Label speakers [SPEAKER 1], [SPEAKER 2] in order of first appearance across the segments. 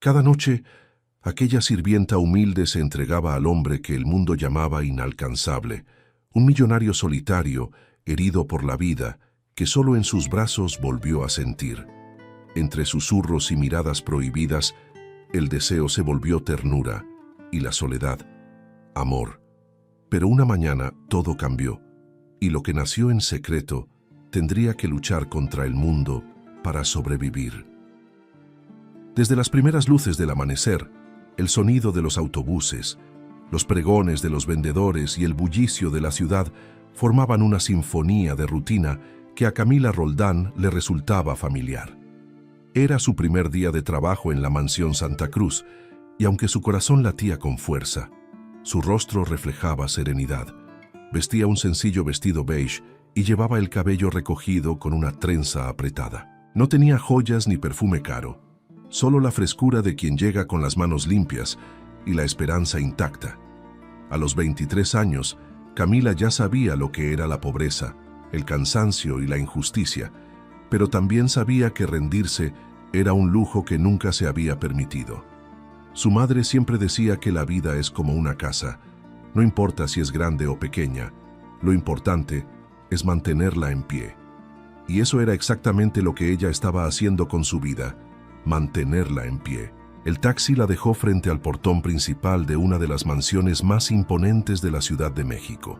[SPEAKER 1] Cada noche, aquella sirvienta humilde se entregaba al hombre que el mundo llamaba inalcanzable, un millonario solitario, herido por la vida, que solo en sus brazos volvió a sentir. Entre susurros y miradas prohibidas, el deseo se volvió ternura y la soledad, amor. Pero una mañana todo cambió, y lo que nació en secreto tendría que luchar contra el mundo para sobrevivir. Desde las primeras luces del amanecer, el sonido de los autobuses, los pregones de los vendedores y el bullicio de la ciudad formaban una sinfonía de rutina que a Camila Roldán le resultaba familiar. Era su primer día de trabajo en la mansión Santa Cruz, y aunque su corazón latía con fuerza, su rostro reflejaba serenidad. Vestía un sencillo vestido beige y llevaba el cabello recogido con una trenza apretada. No tenía joyas ni perfume caro, solo la frescura de quien llega con las manos limpias y la esperanza intacta. A los 23 años, Camila ya sabía lo que era la pobreza, el cansancio y la injusticia, pero también sabía que rendirse era un lujo que nunca se había permitido. Su madre siempre decía que la vida es como una casa. No importa si es grande o pequeña, lo importante es mantenerla en pie. Y eso era exactamente lo que ella estaba haciendo con su vida, mantenerla en pie. El taxi la dejó frente al portón principal de una de las mansiones más imponentes de la Ciudad de México.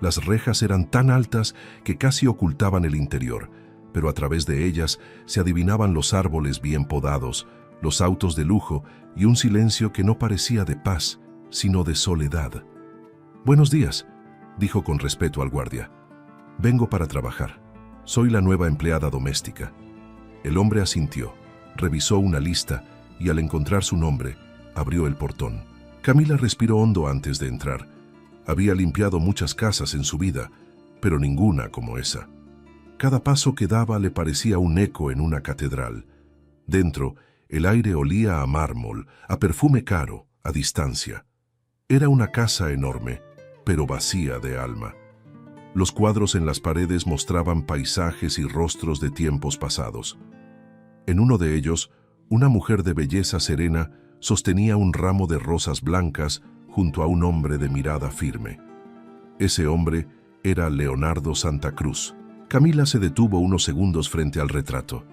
[SPEAKER 1] Las rejas eran tan altas que casi ocultaban el interior, pero a través de ellas se adivinaban los árboles bien podados, los autos de lujo y un silencio que no parecía de paz, sino de soledad. «Buenos días», dijo con respeto al guardia. «Vengo para trabajar. Soy la nueva empleada doméstica». El hombre asintió, revisó una lista y al encontrar su nombre, abrió el portón. Camila respiró hondo antes de entrar. Había limpiado muchas casas en su vida, pero ninguna como esa. Cada paso que daba le parecía un eco en una catedral. Dentro, el aire olía a mármol, a perfume caro, a distancia. Era una casa enorme, pero vacía de alma. Los cuadros en las paredes mostraban paisajes y rostros de tiempos pasados. En uno de ellos, una mujer de belleza serena sostenía un ramo de rosas blancas junto a un hombre de mirada firme. Ese hombre era Leonardo Santa Cruz. Camila se detuvo unos segundos frente al retrato.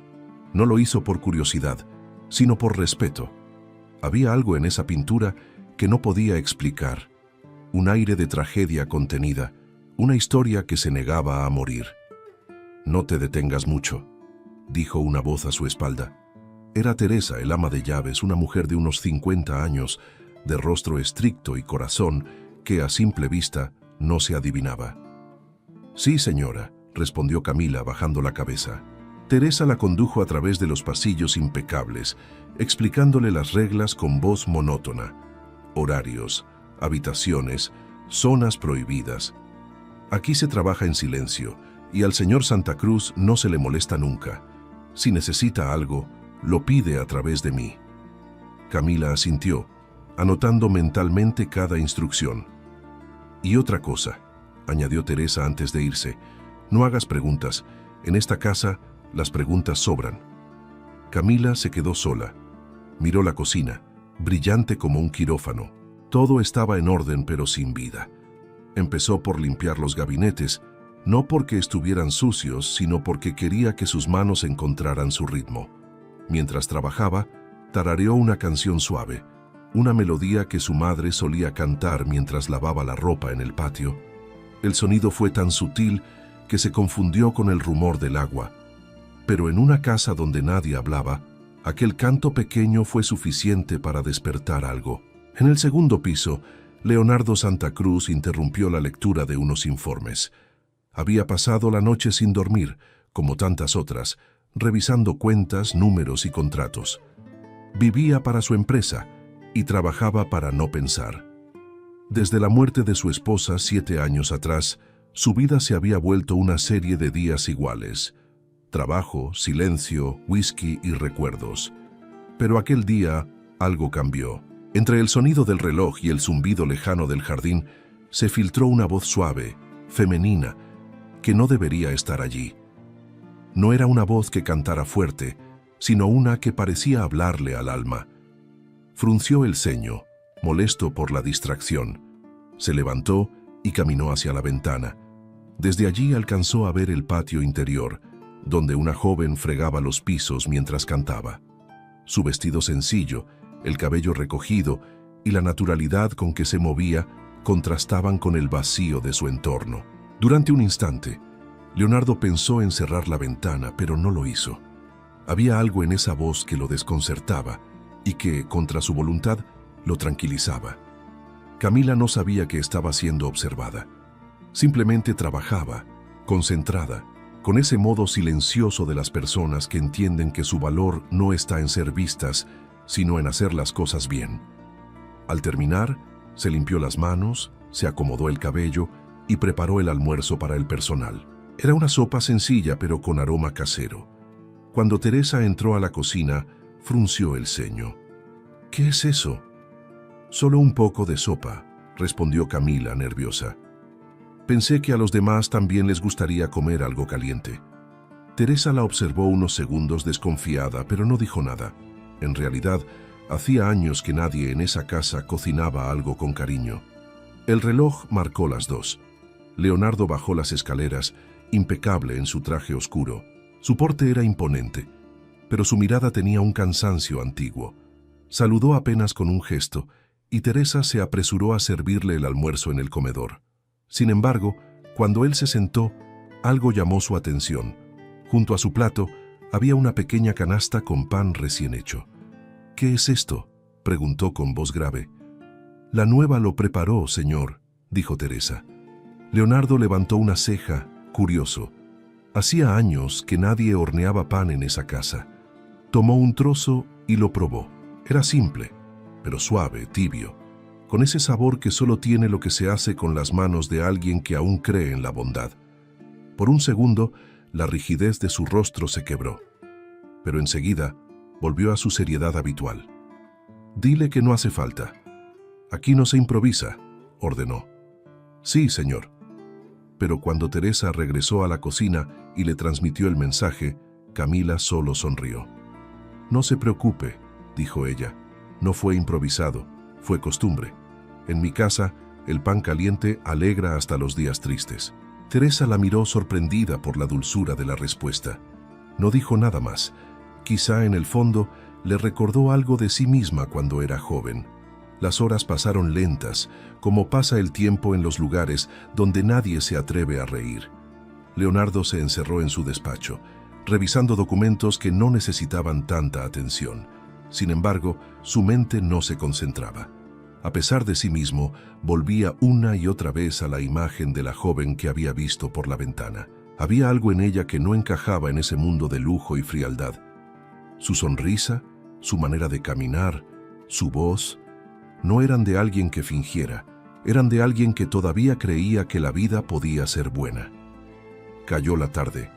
[SPEAKER 1] No lo hizo por curiosidad, sino por respeto. Había algo en esa pintura que no podía explicar, un aire de tragedia contenida, una historia que se negaba a morir. «No te detengas mucho», dijo una voz a su espalda. Era Teresa, el ama de llaves, una mujer de unos 50 años, de rostro estricto y corazón que a simple vista no se adivinaba. «Sí, señora», respondió Camila bajando la cabeza. Teresa la condujo a través de los pasillos impecables, explicándole las reglas con voz monótona. Horarios, habitaciones, zonas prohibidas. Aquí se trabaja en silencio, y al señor Santa Cruz no se le molesta nunca. Si necesita algo, lo pide a través de mí. Camila asintió, anotando mentalmente cada instrucción. «Y otra cosa», añadió Teresa antes de irse, «no hagas preguntas. En esta casa, las preguntas sobran». Camila se quedó sola. Miró la cocina, brillante como un quirófano. Todo estaba en orden pero sin vida. Empezó por limpiar los gabinetes, no porque estuvieran sucios, sino porque quería que sus manos encontraran su ritmo. Mientras trabajaba, tarareó una canción suave, una melodía que su madre solía cantar mientras lavaba la ropa en el patio. El sonido fue tan sutil que se confundió con el rumor del agua. Pero en una casa donde nadie hablaba, aquel canto pequeño fue suficiente para despertar algo. En el segundo piso, Leonardo Santa Cruz interrumpió la lectura de unos informes. Había pasado la noche sin dormir, como tantas otras, revisando cuentas, números y contratos. Vivía para su empresa y trabajaba para no pensar. Desde la muerte de su esposa 7 años atrás, su vida se había vuelto una serie de días iguales. Trabajo, silencio, whisky y recuerdos. Pero aquel día algo cambió. Entre el sonido del reloj y el zumbido lejano del jardín, se filtró una voz suave, femenina, que no debería estar allí. No era una voz que cantara fuerte, sino una que parecía hablarle al alma. Frunció el ceño, molesto por la distracción. Se levantó y caminó hacia la ventana. Desde allí alcanzó a ver el patio interior, donde una joven fregaba los pisos mientras cantaba. Su vestido sencillo, el cabello recogido y la naturalidad con que se movía contrastaban con el vacío de su entorno. Durante un instante, Leonardo pensó en cerrar la ventana, pero no lo hizo. Había algo en esa voz que lo desconcertaba y que, contra su voluntad, lo tranquilizaba. Camila no sabía que estaba siendo observada. Simplemente trabajaba, concentrada, con ese modo silencioso de las personas que entienden que su valor no está en ser vistas, sino en hacer las cosas bien. Al terminar, se limpió las manos, se acomodó el cabello y preparó el almuerzo para el personal. Era una sopa sencilla pero con aroma casero. Cuando Teresa entró a la cocina, frunció el ceño. «¿Qué es eso?» «Solo un poco de sopa», respondió Camila, nerviosa. «Pensé que a los demás también les gustaría comer algo caliente». Teresa la observó unos segundos desconfiada, pero no dijo nada. En realidad, hacía años que nadie en esa casa cocinaba algo con cariño. El reloj marcó las 2. Leonardo bajó las escaleras, impecable en su traje oscuro. Su porte era imponente, pero su mirada tenía un cansancio antiguo. Saludó apenas con un gesto, y Teresa se apresuró a servirle el almuerzo en el comedor. Sin embargo, cuando él se sentó, algo llamó su atención. Junto a su plato había una pequeña canasta con pan recién hecho. «¿Qué es esto?», preguntó con voz grave. «La nueva lo preparó, señor», dijo Teresa. Leonardo levantó una ceja, curioso. Hacía años que nadie horneaba pan en esa casa. Tomó un trozo y lo probó. Era simple, pero suave, tibio, con ese sabor que solo tiene lo que se hace con las manos de alguien que aún cree en la bondad. Por un segundo, la rigidez de su rostro se quebró, pero enseguida volvió a su seriedad habitual. «Dile que no hace falta. Aquí no se improvisa», ordenó. «Sí, señor». Pero cuando Teresa regresó a la cocina y le transmitió el mensaje, Camila solo sonrió. «No se preocupe», dijo ella. «No fue improvisado, fue costumbre. En mi casa, el pan caliente alegra hasta los días tristes». Teresa la miró sorprendida por la dulzura de la respuesta. No dijo nada más. Quizá en el fondo le recordó algo de sí misma cuando era joven. Las horas pasaron lentas, como pasa el tiempo en los lugares donde nadie se atreve a reír. Leonardo se encerró en su despacho, revisando documentos que no necesitaban tanta atención. Sin embargo, su mente no se concentraba. A pesar de sí mismo, volvía una y otra vez a la imagen de la joven que había visto por la ventana. Había algo en ella que no encajaba en ese mundo de lujo y frialdad. Su sonrisa, su manera de caminar, su voz, no eran de alguien que fingiera, eran de alguien que todavía creía que la vida podía ser buena. Cayó la tarde.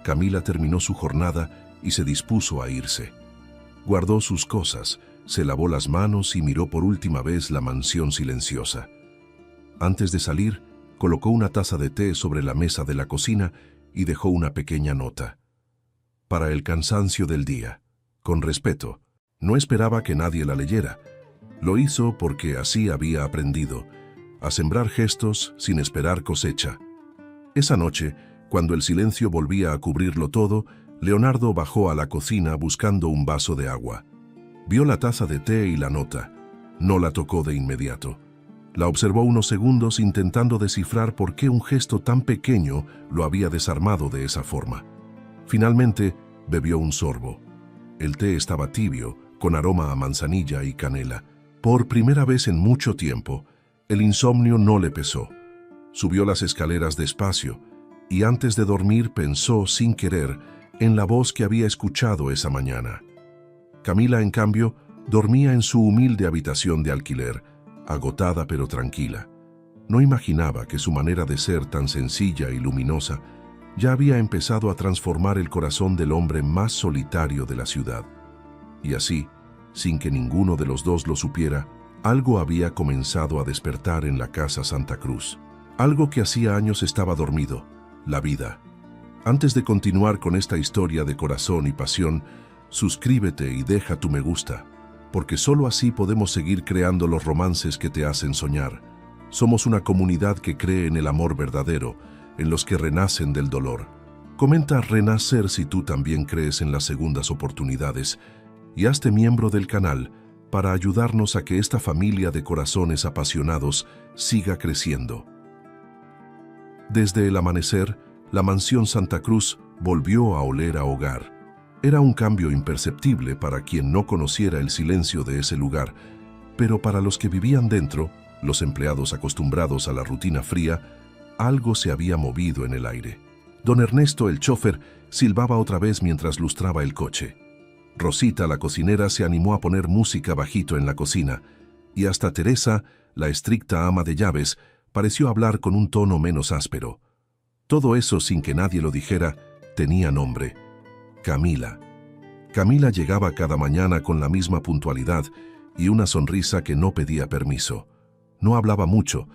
[SPEAKER 1] Camila terminó su jornada y se dispuso a irse. Guardó sus cosas, se lavó las manos y miró por última vez la mansión silenciosa. Antes de salir, colocó una taza de té sobre la mesa de la cocina y dejó una pequeña nota. Para el cansancio del día, con respeto. No esperaba que nadie la leyera. Lo hizo porque así había aprendido, a sembrar gestos sin esperar cosecha. Esa noche, cuando el silencio volvía a cubrirlo todo, Leonardo bajó a la cocina buscando un vaso de agua. Vio la taza de té y la nota. No la tocó de inmediato. La observó unos segundos intentando descifrar por qué un gesto tan pequeño lo había desarmado de esa forma. Finalmente, bebió un sorbo. El té estaba tibio, con aroma a manzanilla y canela. Por primera vez en mucho tiempo, el insomnio no le pesó. Subió las escaleras despacio y antes de dormir pensó sin querer en la voz que había escuchado esa mañana. Camila, en cambio, dormía en su humilde habitación de alquiler, agotada pero tranquila. No imaginaba que su manera de ser tan sencilla y luminosa ya había empezado a transformar el corazón del hombre más solitario de la ciudad. Y así, sin que ninguno de los dos lo supiera, algo había comenzado a despertar en la casa Santa Cruz. Algo que hacía años estaba dormido, la vida. Antes de continuar con esta historia de corazón y pasión, suscríbete y deja tu me gusta. porque solo así podemos seguir creando los romances que te hacen soñar. Somos una comunidad que cree en el amor verdadero, en los que renacen del dolor. Comenta Renacer si tú también crees en las segundas oportunidades y hazte miembro del canal para ayudarnos a que esta familia de corazones apasionados siga creciendo. Desde el amanecer, la mansión Santa Cruz volvió a oler a hogar. Era un cambio imperceptible para quien no conociera el silencio de ese lugar, pero para los que vivían dentro, los empleados acostumbrados a la rutina fría, algo se había movido en el aire. Don Ernesto, el chofer, silbaba otra vez mientras lustraba el coche. Rosita, la cocinera, se animó a poner música bajito en la cocina, y hasta Teresa, la estricta ama de llaves, pareció hablar con un tono menos áspero. Todo eso, sin que nadie lo dijera, tenía nombre: Camila. Camila llegaba cada mañana con la misma puntualidad y una sonrisa que no pedía permiso. No hablaba mucho,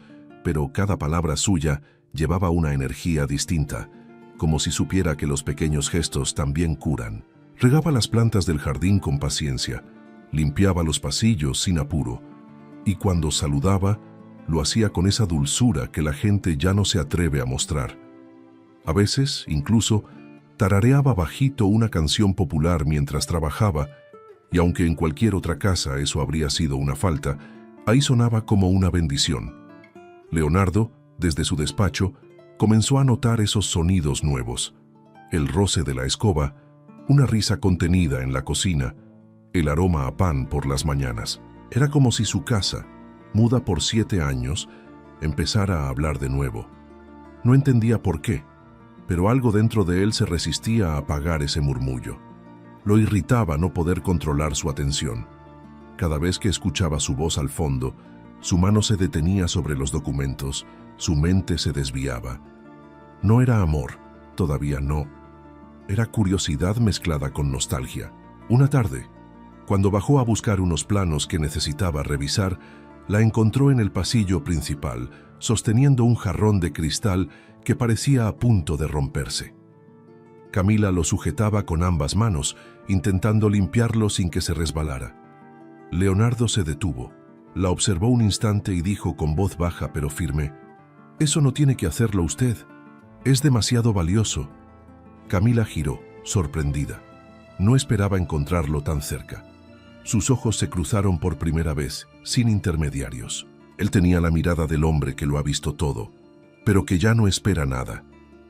[SPEAKER 1] pero cada palabra suya llevaba una energía distinta, como si supiera que los pequeños gestos también curan. Regaba las plantas del jardín con paciencia, limpiaba los pasillos sin apuro, y cuando saludaba, lo hacía con esa dulzura que la gente ya no se atreve a mostrar. A veces, incluso, tarareaba bajito una canción popular mientras trabajaba, y aunque en cualquier otra casa eso habría sido una falta, ahí sonaba como una bendición. Leonardo, desde su despacho, comenzó a notar esos sonidos nuevos: el roce de la escoba, una risa contenida en la cocina, el aroma a pan por las mañanas. Era como si su casa, muda por 7 años, empezara a hablar de nuevo. No entendía por qué, pero algo dentro de él se resistía a apagar ese murmullo. Lo irritaba no poder controlar su atención. Cada vez que escuchaba su voz al fondo, su mano se detenía sobre los documentos, su mente se desviaba. No era amor, todavía no. Era curiosidad mezclada con nostalgia. Una tarde, cuando bajó a buscar unos planos que necesitaba revisar, la encontró en el pasillo principal, sosteniendo un jarrón de cristal que parecía a punto de romperse. Camila lo sujetaba con ambas manos, intentando limpiarlo sin que se resbalara. Leonardo se detuvo, la observó un instante y dijo con voz baja pero firme: «Eso no tiene que hacerlo usted. Es demasiado valioso». Camila giró, sorprendida. No esperaba encontrarlo tan cerca. Sus ojos se cruzaron por primera vez, sin intermediarios. Él tenía la mirada del hombre que lo ha visto todo, pero que ya no espera nada.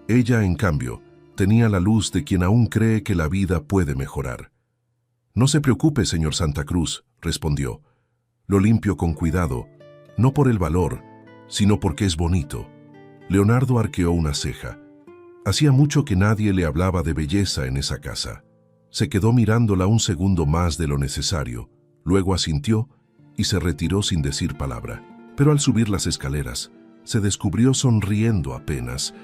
[SPEAKER 1] Ella, en cambio, tenía la luz de quien aún cree que la vida puede mejorar. «No se preocupe, señor Santa Cruz», respondió. «Lo limpio con cuidado, no por el valor, sino porque es bonito». Leonardo arqueó una ceja. Hacía mucho que nadie le hablaba de belleza en esa casa. Se quedó mirándola un segundo más de lo necesario, luego asintió y se retiró sin decir palabra. Pero al subir las escaleras, se descubrió sonriendo apenas,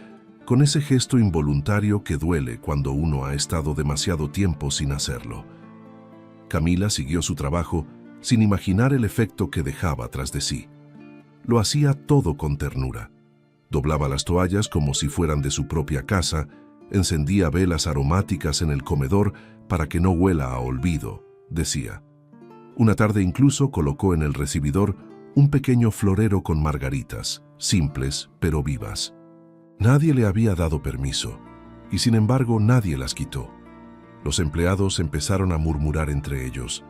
[SPEAKER 1] con ese gesto involuntario que duele cuando uno ha estado demasiado tiempo sin hacerlo. Camila siguió su trabajo sin imaginar el efecto que dejaba tras de sí. Lo hacía todo con ternura. Doblaba las toallas como si fueran de su propia casa, encendía velas aromáticas en el comedor para que no huela a olvido, decía. Una tarde incluso colocó en el recibidor un pequeño florero con margaritas, simples pero vivas. Nadie le había dado permiso, y sin embargo nadie las quitó. Los empleados empezaron a murmurar entre ellos.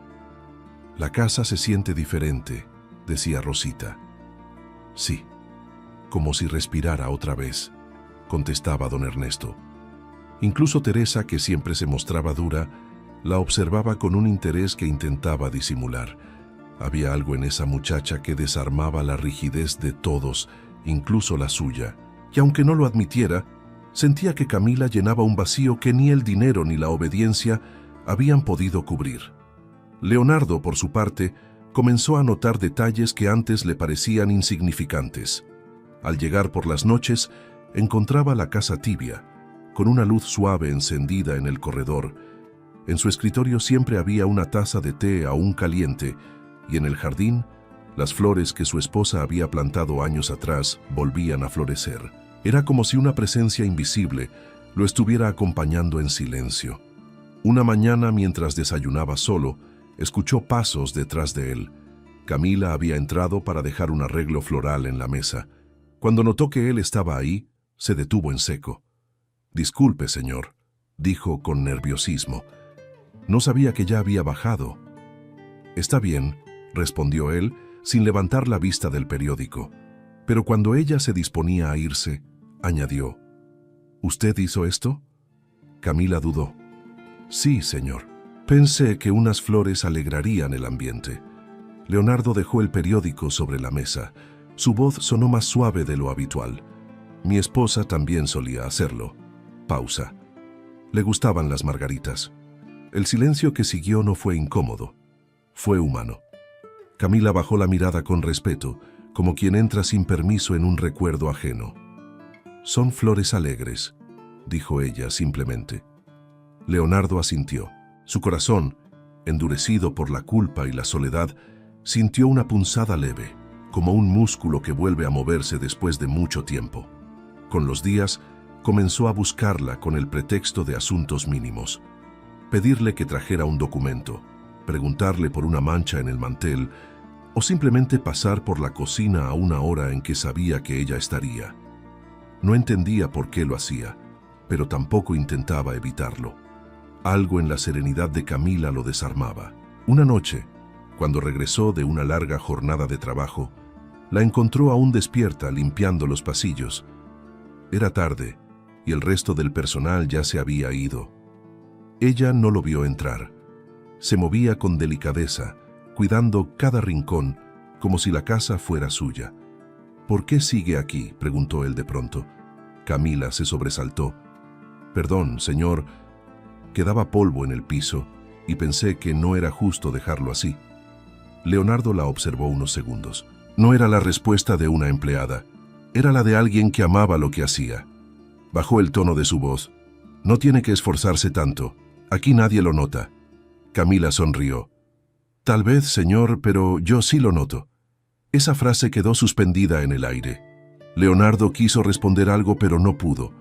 [SPEAKER 1] «La casa se siente diferente», decía Rosita. «Sí, como si respirara otra vez», contestaba don Ernesto. Incluso Teresa, que siempre se mostraba dura, la observaba con un interés que intentaba disimular. Había algo en esa muchacha que desarmaba la rigidez de todos, incluso la suya, y aunque no lo admitiera, sentía que Camila llenaba un vacío que ni el dinero ni la obediencia habían podido cubrir. Leonardo, por su parte, comenzó a notar detalles que antes le parecían insignificantes. Al llegar por las noches, encontraba la casa tibia, con una luz suave encendida en el corredor. En su escritorio siempre había una taza de té aún caliente, y en el jardín, las flores que su esposa había plantado años atrás volvían a florecer. Era como si una presencia invisible lo estuviera acompañando en silencio. Una mañana, mientras desayunaba solo, Escuchó pasos detrás de él. Camila había entrado para dejar un arreglo floral en la mesa. Cuando notó que él estaba ahí, se detuvo en seco. «Disculpe, señor», dijo con nerviosismo. «No sabía que ya había bajado». «Está bien», respondió él, sin levantar la vista del periódico. Pero cuando ella se disponía a irse, añadió: «¿Usted hizo esto?». Camila dudó. «Sí, señor. Pensé que unas flores alegrarían el ambiente». Leonardo dejó el periódico sobre la mesa. Su voz sonó más suave de lo habitual. «Mi esposa también solía hacerlo». Pausa. Le gustaban las margaritas. El silencio que siguió no fue incómodo. Fue humano. Camila bajó la mirada con respeto, como quien entra sin permiso en un recuerdo ajeno. «Son flores alegres», dijo ella simplemente. Leonardo asintió. Su corazón, endurecido por la culpa y la soledad, sintió una punzada leve, como un músculo que vuelve a moverse después de mucho tiempo. Con los días, comenzó a buscarla con el pretexto de asuntos mínimos. Pedirle que trajera un documento, preguntarle por una mancha en el mantel, o simplemente pasar por la cocina a una hora en que sabía que ella estaría. No entendía por qué lo hacía, pero tampoco intentaba evitarlo. Algo en la serenidad de Camila lo desarmaba. Una noche, cuando regresó de una larga jornada de trabajo, la encontró aún despierta limpiando los pasillos. Era tarde y el resto del personal ya se había ido. Ella no lo vio entrar. Se movía con delicadeza, cuidando cada rincón, como si la casa fuera suya. «¿Por qué sigue aquí?», preguntó él de pronto. Camila se sobresaltó. «Perdón, señor, quedaba polvo en el piso y pensé que no era justo dejarlo así». Leonardo la observó unos segundos. No era la respuesta de una empleada, era la de alguien que amaba lo que hacía. Bajó el tono de su voz. «No tiene que esforzarse tanto, aquí nadie lo nota». Camila sonrió. «Tal vez, señor, pero yo sí lo noto». Esa frase quedó suspendida en el aire. Leonardo quiso responder algo, pero no pudo.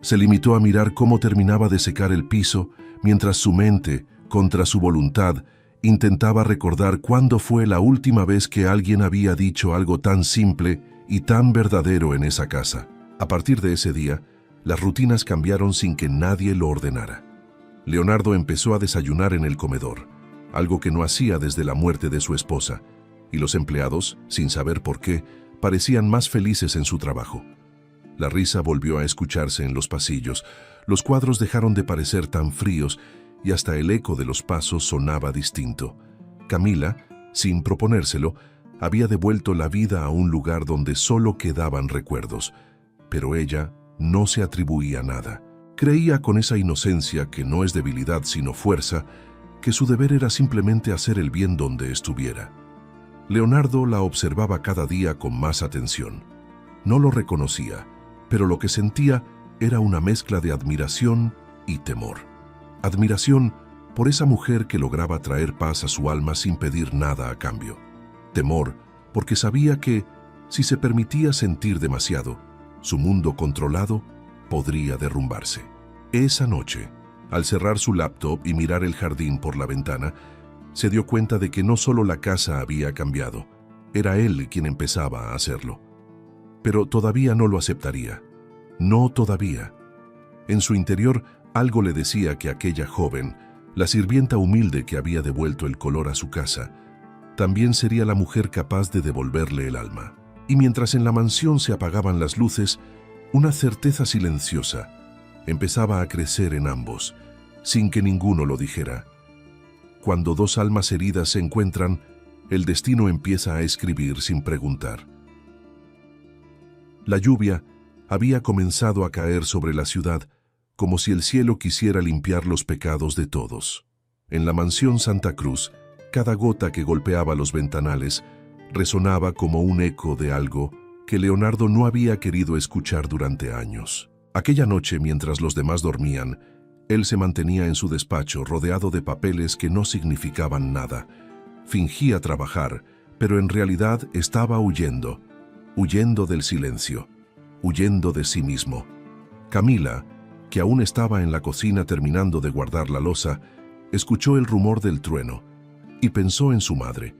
[SPEAKER 1] Se limitó a mirar cómo terminaba de secar el piso, mientras su mente, contra su voluntad, intentaba recordar cuándo fue la última vez que alguien había dicho algo tan simple y tan verdadero en esa casa. A partir de ese día, las rutinas cambiaron sin que nadie lo ordenara. Leonardo empezó a desayunar en el comedor, algo que no hacía desde la muerte de su esposa, y los empleados, sin saber por qué, parecían más felices en su trabajo. La risa volvió a escucharse en los pasillos, los cuadros dejaron de parecer tan fríos y hasta el eco de los pasos sonaba distinto. Camila, sin proponérselo, había devuelto la vida a un lugar donde solo quedaban recuerdos, pero ella no se atribuía nada. Creía con esa inocencia que no es debilidad sino fuerza, que su deber era simplemente hacer el bien donde estuviera. Leonardo la observaba cada día con más atención. No lo reconocía, pero lo que sentía era una mezcla de admiración y temor. Admiración por esa mujer que lograba traer paz a su alma sin pedir nada a cambio. Temor porque sabía que, si se permitía sentir demasiado, su mundo controlado podría derrumbarse. Esa noche, al cerrar su laptop y mirar el jardín por la ventana, se dio cuenta de que no solo la casa había cambiado, era él quien empezaba a hacerlo. Pero todavía no lo aceptaría. No todavía. En su interior, algo le decía que aquella joven, la sirvienta humilde que había devuelto el color a su casa, también sería la mujer capaz de devolverle el alma. Y mientras en la mansión se apagaban las luces, una certeza silenciosa empezaba a crecer en ambos, sin que ninguno lo dijera. Cuando dos almas heridas se encuentran, el destino empieza a escribir sin preguntar. La lluvia había comenzado a caer sobre la ciudad, como si el cielo quisiera limpiar los pecados de todos. En la mansión Santa Cruz, cada gota que golpeaba los ventanales resonaba como un eco de algo que Leonardo no había querido escuchar durante años. Aquella noche, mientras los demás dormían, él se mantenía en su despacho rodeado de papeles que no significaban nada. Fingía trabajar, pero en realidad estaba huyendo del silencio, huyendo de sí mismo. Camila, que aún estaba en la cocina terminando de guardar la loza, escuchó el rumor del trueno. y pensó en su madre,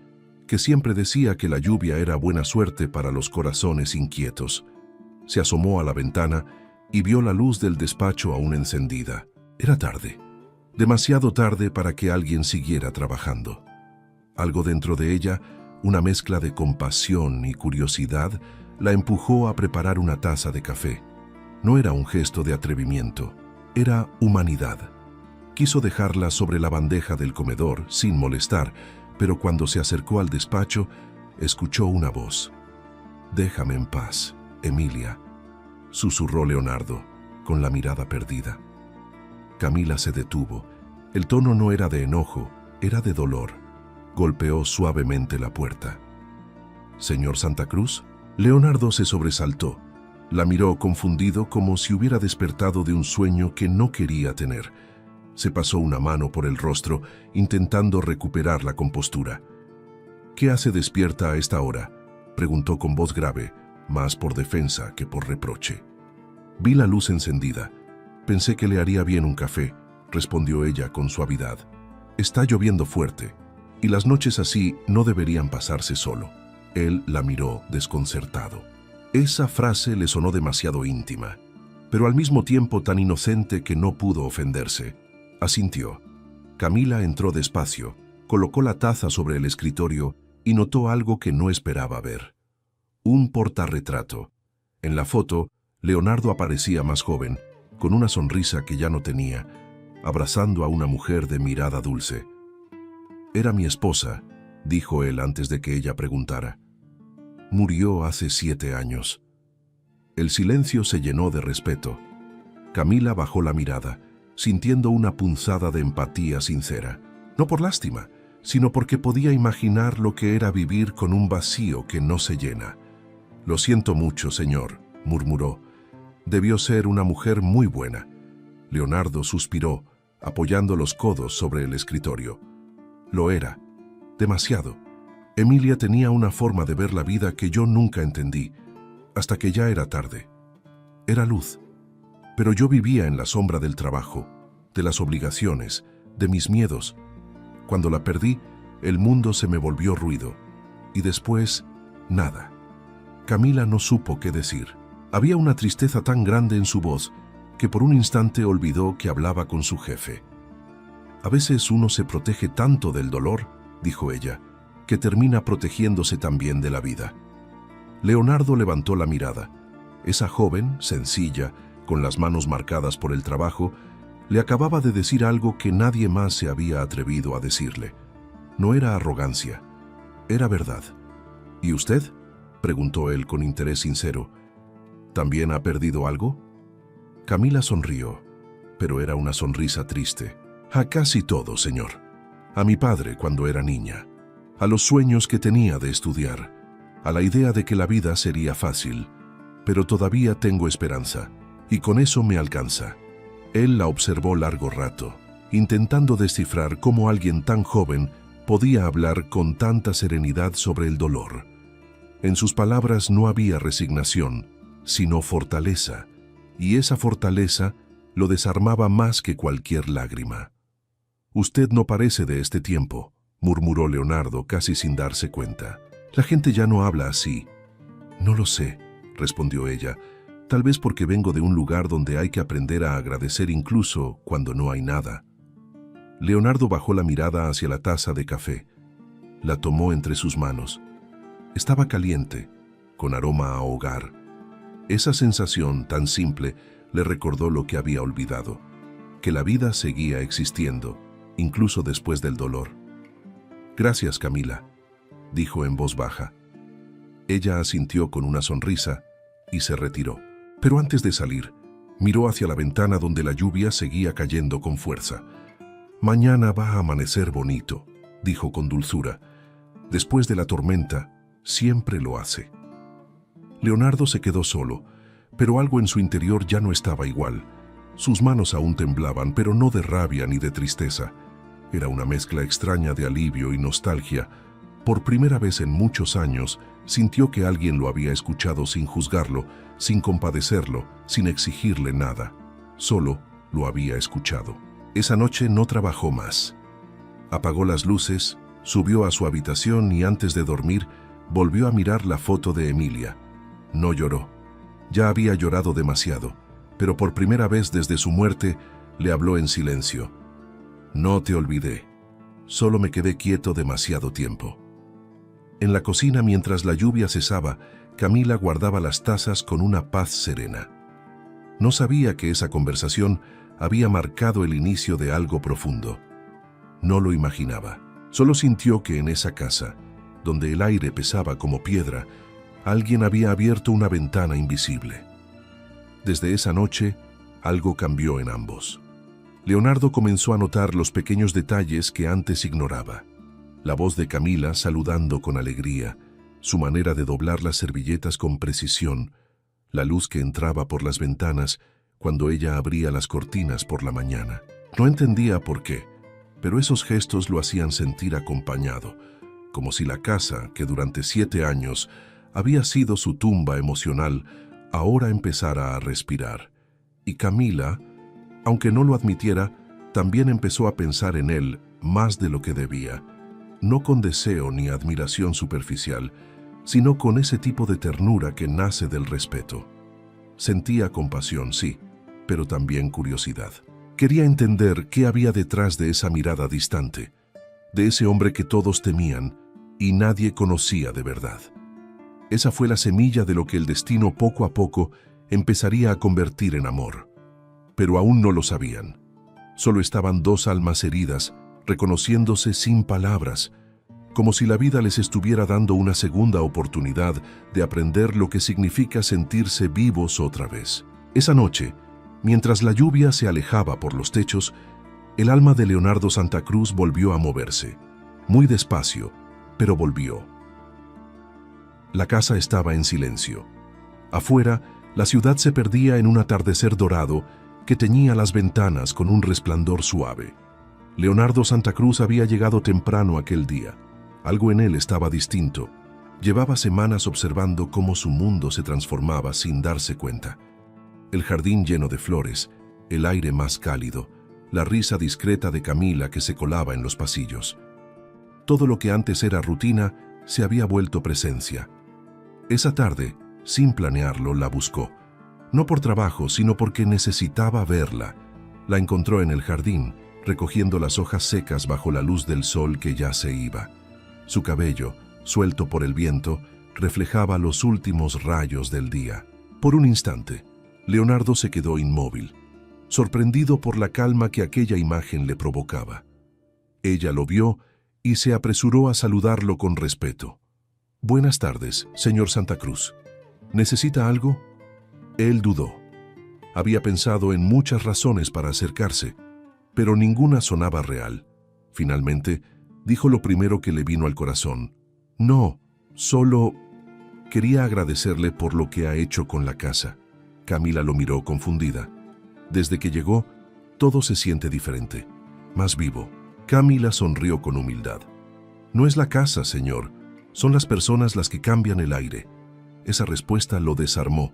[SPEAKER 1] que siempre decía que la lluvia era buena suerte para los corazones inquietos. Se asomó a la ventana y vio la luz del despacho aún encendida. Era tarde, demasiado tarde para que alguien siguiera trabajando. Algo dentro de ella, una mezcla de compasión y curiosidad, la empujó a preparar una taza de café. No era un gesto de atrevimiento, era humanidad. Quiso dejarla sobre la bandeja del comedor, sin molestar, pero cuando se acercó al despacho, escuchó una voz. «Déjame en paz, Emilia», susurró Leonardo, con la mirada perdida. Camila se detuvo. El tono no era de enojo, era de dolor. Golpeó suavemente la puerta. «¿Señor Santa Cruz?» Leonardo se sobresaltó. La miró confundido como si hubiera despertado de un sueño que no quería tener. Se pasó una mano por el rostro, intentando recuperar la compostura. «¿Qué hace despierta a esta hora?», preguntó con voz grave, más por defensa que por reproche. «Vi la luz encendida. Pensé que le haría bien un café», respondió ella con suavidad. «Está lloviendo fuerte, y las noches así no deberían pasarse solo». Él la miró desconcertado. Esa frase le sonó demasiado íntima, pero al mismo tiempo tan inocente que no pudo ofenderse. Asintió. Camila entró despacio, colocó la taza sobre el escritorio y notó algo que no esperaba ver. Un portarretrato. En la foto, Leonardo aparecía más joven, con una sonrisa que ya no tenía, abrazando a una mujer de mirada dulce. «Era mi esposa», dijo él antes de que ella preguntara. «Murió hace 7 años». El silencio se llenó de respeto. Camila bajó la mirada, sintiendo una punzada de empatía sincera. No por lástima, sino porque podía imaginar lo que era vivir con un vacío que no se llena. «Lo siento mucho, señor», murmuró. «Debió ser una mujer muy buena». Leonardo suspiró, apoyando los codos sobre el escritorio. «Lo era. Demasiado. Emilia tenía una forma de ver la vida que yo nunca entendí, hasta que ya era tarde. Era luz. Pero yo vivía en la sombra del trabajo, de las obligaciones, de mis miedos. Cuando la perdí, el mundo se me volvió ruido. Y después, nada». Camila no supo qué decir. Había una tristeza tan grande en su voz que por un instante olvidó que hablaba con su jefe. «A veces uno se protege tanto del dolor», dijo ella, «que termina protegiéndose también de la vida». Leonardo levantó la mirada. Esa joven, sencilla, con las manos marcadas por el trabajo, le acababa de decir algo que nadie más se había atrevido a decirle. No era arrogancia, era verdad. «¿Y usted?», preguntó él con interés sincero. «¿También ha perdido algo?». Camila sonrió, pero era una sonrisa triste. «A casi todo, señor. A mi padre cuando era niña, a los sueños que tenía de estudiar, a la idea de que la vida sería fácil. Pero todavía tengo esperanza, y con eso me alcanza». Él la observó largo rato, intentando descifrar cómo alguien tan joven podía hablar con tanta serenidad sobre el dolor. En sus palabras no había resignación, sino fortaleza, y esa fortaleza lo desarmaba más que cualquier lágrima. «Usted no parece de este tiempo», murmuró Leonardo casi sin darse cuenta. «La gente ya no habla así». «No lo sé», respondió ella, «tal vez porque vengo de un lugar donde hay que aprender a agradecer incluso cuando no hay nada». Leonardo bajó la mirada hacia la taza de café. La tomó entre sus manos. Estaba caliente, con aroma a hogar. Esa sensación tan simple le recordó lo que había olvidado, que la vida seguía existiendo, incluso después del dolor. «Gracias, Camila», dijo en voz baja. Ella asintió con una sonrisa y se retiró. Pero antes de salir, miró hacia la ventana donde la lluvia seguía cayendo con fuerza. «Mañana va a amanecer bonito», dijo con dulzura. «Después de la tormenta, siempre lo hace». Leonardo se quedó solo, pero algo en su interior ya no estaba igual. Sus manos aún temblaban, pero no de rabia ni de tristeza. Era una mezcla extraña de alivio y nostalgia. Por primera vez en muchos años, sintió que alguien lo había escuchado sin juzgarlo, sin compadecerlo, sin exigirle nada. Solo lo había escuchado. Esa noche no trabajó más. Apagó las luces, Subió a su habitación y antes de dormir volvió a mirar la foto de Emilia. No lloró. Ya había llorado demasiado, pero por primera vez desde su muerte le habló en silencio. No te olvidé. Solo me quedé quieto demasiado tiempo. En la cocina, mientras la lluvia cesaba, Camila guardaba las tazas con una paz serena. No sabía que esa conversación había marcado el inicio de algo profundo. No lo imaginaba. Solo sintió que en esa casa, donde el aire pesaba como piedra, alguien había abierto una ventana invisible. Desde esa noche, algo cambió en ambos. Leonardo comenzó a notar los pequeños detalles que antes ignoraba. La voz de Camila saludando con alegría, su manera de doblar las servilletas con precisión, la luz que entraba por las ventanas cuando ella abría las cortinas por la mañana. No entendía por qué, pero esos gestos lo hacían sentir acompañado, como si la casa, que durante 7 años había sido su tumba emocional, ahora empezara a respirar. Y Camila, aunque no lo admitiera, también empezó a pensar en él más de lo que debía, no con deseo ni admiración superficial, sino con ese tipo de ternura que nace del respeto. Sentía compasión, sí, pero también curiosidad. Quería entender qué había detrás de esa mirada distante, de ese hombre que todos temían y nadie conocía de verdad. Esa fue la semilla de lo que el destino poco a poco empezaría a convertir en amor. Pero aún no lo sabían. Solo estaban dos almas heridas, reconociéndose sin palabras, como si la vida les estuviera dando una segunda oportunidad de aprender lo que significa sentirse vivos otra vez. Esa noche, mientras la lluvia se alejaba por los techos, el alma de Leonardo Santa Cruz volvió a moverse. Muy despacio, pero volvió. La casa estaba en silencio. Afuera, la ciudad se perdía en un atardecer dorado que teñía las ventanas con un resplandor suave. Leonardo Santa Cruz había llegado temprano aquel día. Algo en él estaba distinto. Llevaba semanas observando cómo su mundo se transformaba sin darse cuenta. El jardín lleno de flores, el aire más cálido, la risa discreta de Camila que se colaba en los pasillos. Todo lo que antes era rutina se había vuelto presencia. Esa tarde, sin planearlo, la buscó. No por trabajo, sino porque necesitaba verla. La encontró en el jardín, recogiendo las hojas secas bajo la luz del sol que ya se iba. Su cabello, suelto por el viento, reflejaba los últimos rayos del día. Por un instante, Leonardo se quedó inmóvil, sorprendido por la calma que aquella imagen le provocaba. Ella lo vio y se apresuró a saludarlo con respeto. «Buenas tardes, señor Santa Cruz. ¿Necesita algo?» Él dudó. Había pensado en muchas razones para acercarse, pero ninguna sonaba real. Finalmente, dijo lo primero que le vino al corazón. «No, solo quería agradecerle por lo que ha hecho con la casa». Camila lo miró confundida. Desde que llegó, todo se siente diferente, más vivo. Camila sonrió con humildad. «No es la casa, señor. Son las personas las que cambian el aire». Esa respuesta lo desarmó.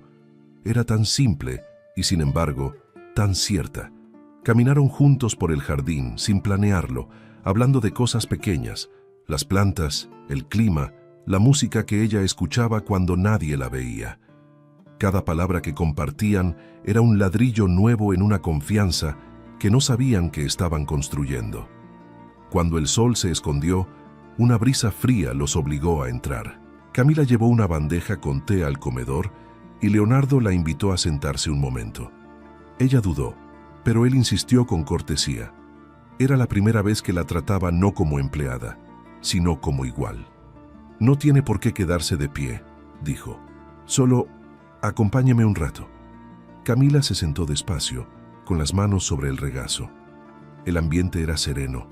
[SPEAKER 1] Era tan simple y, sin embargo, tan cierta. Caminaron juntos por el jardín, sin planearlo, hablando de cosas pequeñas, las plantas, el clima, la música que ella escuchaba cuando nadie la veía. Cada palabra que compartían era un ladrillo nuevo en una confianza que no sabían que estaban construyendo. Cuando el sol se escondió, una brisa fría los obligó a entrar. Camila llevó una bandeja con té al comedor y Leonardo la invitó a sentarse un momento. Ella dudó, pero él insistió con cortesía. Era la primera vez que la trataba no como empleada, sino como igual. «No tiene por qué quedarse de pie», dijo. «Solo acompáñeme un rato». Camila se sentó despacio, con las manos sobre el regazo. El ambiente era sereno,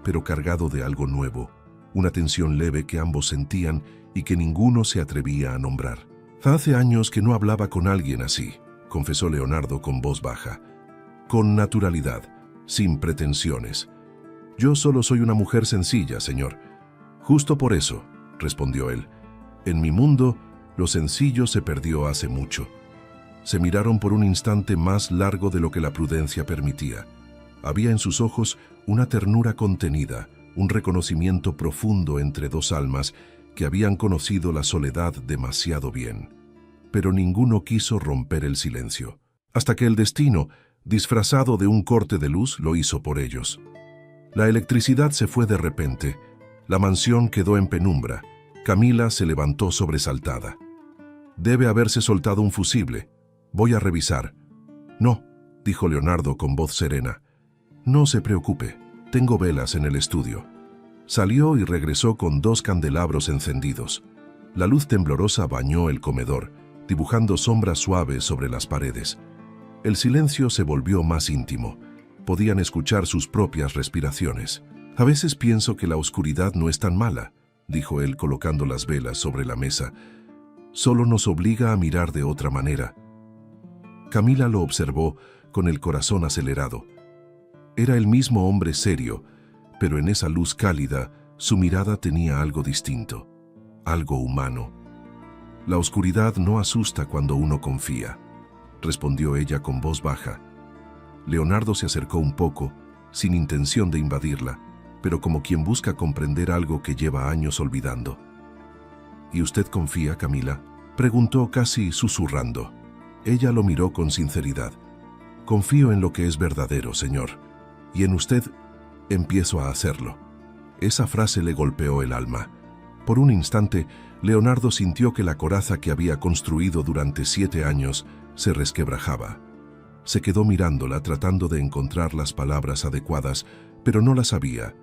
[SPEAKER 1] pero cargado de algo nuevo, una tensión leve que ambos sentían y que ninguno se atrevía a nombrar. «Hace años que no hablaba con alguien así», confesó Leonardo con voz baja. «Con naturalidad, sin pretensiones. Yo solo soy una mujer sencilla, señor». «Justo por eso», respondió él. «En mi mundo, lo sencillo se perdió hace mucho». Se miraron por un instante más largo de lo que la prudencia permitía. Había en sus ojos una ternura contenida, un reconocimiento profundo entre dos almas que habían conocido la soledad demasiado bien. Pero ninguno quiso romper el silencio, hasta que el destino, disfrazado de un corte de luz, lo hizo por ellos. La electricidad se fue de repente, la mansión quedó en penumbra. Camila se levantó sobresaltada. Debe haberse soltado un fusible. Voy a revisar. No, dijo Leonardo con voz serena. No se preocupe, tengo velas en el estudio. Salió y regresó con 2 candelabros encendidos. La luz temblorosa bañó el comedor, dibujando sombras suaves sobre las paredes. El silencio se volvió más íntimo. Podían escuchar sus propias respiraciones. A veces pienso que la oscuridad no es tan mala, dijo él colocando las velas sobre la mesa. Solo nos obliga a mirar de otra manera. Camila lo observó con el corazón acelerado. Era el mismo hombre serio, pero en esa luz cálida su mirada tenía algo distinto, algo humano. La oscuridad no asusta cuando uno confía, respondió ella con voz baja. Leonardo se acercó un poco, sin intención de invadirla, pero como quien busca comprender algo que lleva años olvidando. ¿Y usted confía, Camila?, preguntó casi susurrando. Ella lo miró con sinceridad. Confío en lo que es verdadero, señor, y en usted empiezo a hacerlo. Esa frase le golpeó el alma. Por un instante, Leonardo sintió que la coraza que había construido durante 7 años se resquebrajaba. Se quedó mirándola tratando de encontrar las palabras adecuadas, pero no las había.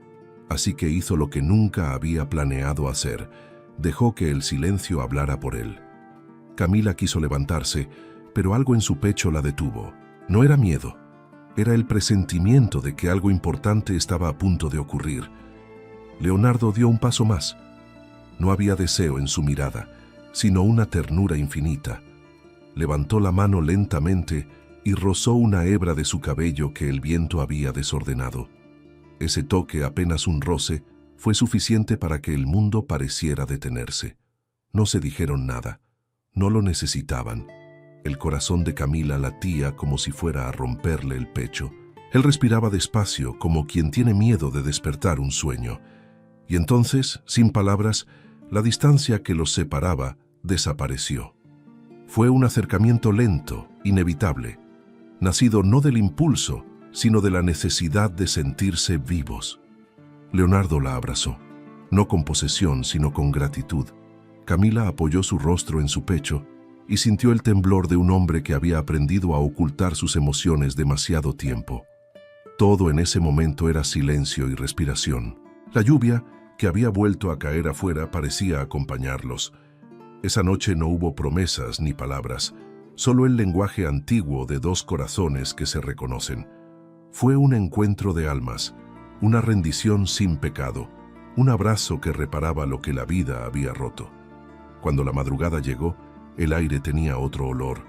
[SPEAKER 1] Así que hizo lo que nunca había planeado hacer. Dejó que el silencio hablara por él. Camila quiso levantarse, pero algo en su pecho la detuvo. No era miedo, era el presentimiento de que algo importante estaba a punto de ocurrir. Leonardo dio un paso más. No había deseo en su mirada, sino una ternura infinita. Levantó la mano lentamente y rozó una hebra de su cabello que el viento había desordenado. Ese toque, apenas un roce, fue suficiente para que el mundo pareciera detenerse. No se dijeron nada. No lo necesitaban. El corazón de Camila latía como si fuera a romperle el pecho. Él respiraba despacio, como quien tiene miedo de despertar un sueño. Y entonces, sin palabras, la distancia que los separaba desapareció. Fue un acercamiento lento, inevitable, nacido no del impulso, sino de la necesidad de sentirse vivos. Leonardo la abrazó, no con posesión, sino con gratitud. Camila apoyó su rostro en su pecho y sintió el temblor de un hombre que había aprendido a ocultar sus emociones demasiado tiempo. Todo en ese momento era silencio y respiración. La lluvia, que había vuelto a caer afuera, parecía acompañarlos. Esa noche no hubo promesas ni palabras, solo el lenguaje antiguo de 2 corazones que se reconocen. Fue un encuentro de almas, una rendición sin pecado, un abrazo que reparaba lo que la vida había roto. Cuando la madrugada llegó, el aire tenía otro olor.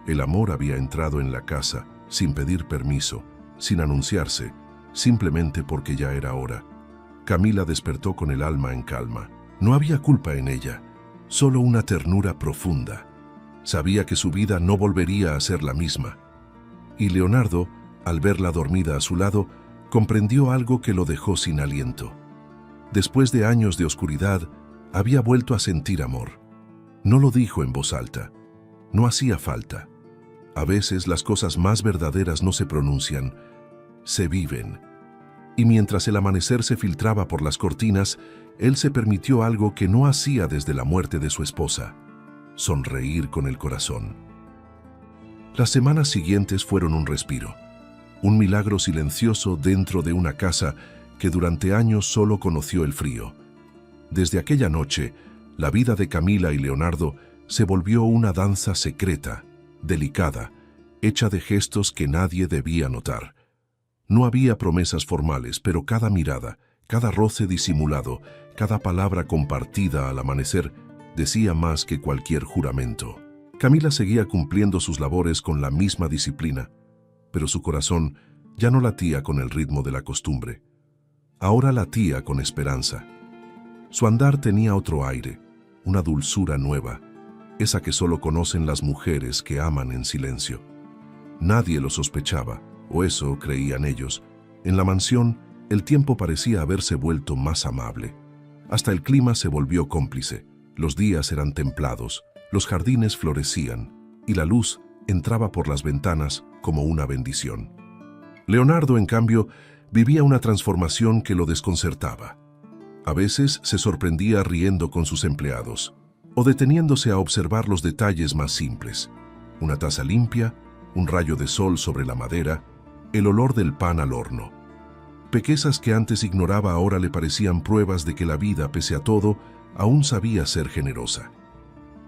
[SPEAKER 1] El amor había entrado en la casa, sin pedir permiso, sin anunciarse, simplemente porque ya era hora. Camila despertó con el alma en calma. No había culpa en ella, solo una ternura profunda. Sabía que su vida no volvería a ser la misma. Y Leonardo, al verla dormida a su lado, comprendió algo que lo dejó sin aliento. Después de años de oscuridad, había vuelto a sentir amor. No lo dijo en voz alta. No hacía falta. A veces las cosas más verdaderas no se pronuncian, se viven. Y mientras el amanecer se filtraba por las cortinas, él se permitió algo que no hacía desde la muerte de su esposa: sonreír con el corazón. Las semanas siguientes fueron un respiro, un milagro silencioso dentro de una casa que durante años solo conoció el frío. Desde aquella noche, la vida de Camila y Leonardo se volvió una danza secreta, delicada, hecha de gestos que nadie debía notar. No había promesas formales, pero cada mirada, cada roce disimulado, cada palabra compartida al amanecer decía más que cualquier juramento. Camila seguía cumpliendo sus labores con la misma disciplina, pero su corazón ya no latía con el ritmo de la costumbre. Ahora latía con esperanza. Su andar tenía otro aire, una dulzura nueva, esa que solo conocen las mujeres que aman en silencio. Nadie lo sospechaba, o eso creían ellos. En la mansión, El tiempo parecía haberse vuelto más amable. Hasta el clima se volvió cómplice. Los días eran templados, los jardines florecían y la luz entraba por las ventanas como una bendición. Leonardo, en cambio, vivía una transformación que lo desconcertaba. A veces se sorprendía riendo con sus empleados o deteniéndose a observar los detalles más simples. Una taza limpia, un rayo de sol sobre la madera, el olor del pan al horno. Pequeñas que antes ignoraba ahora le parecían pruebas de que la vida, pese a todo, aún sabía ser generosa.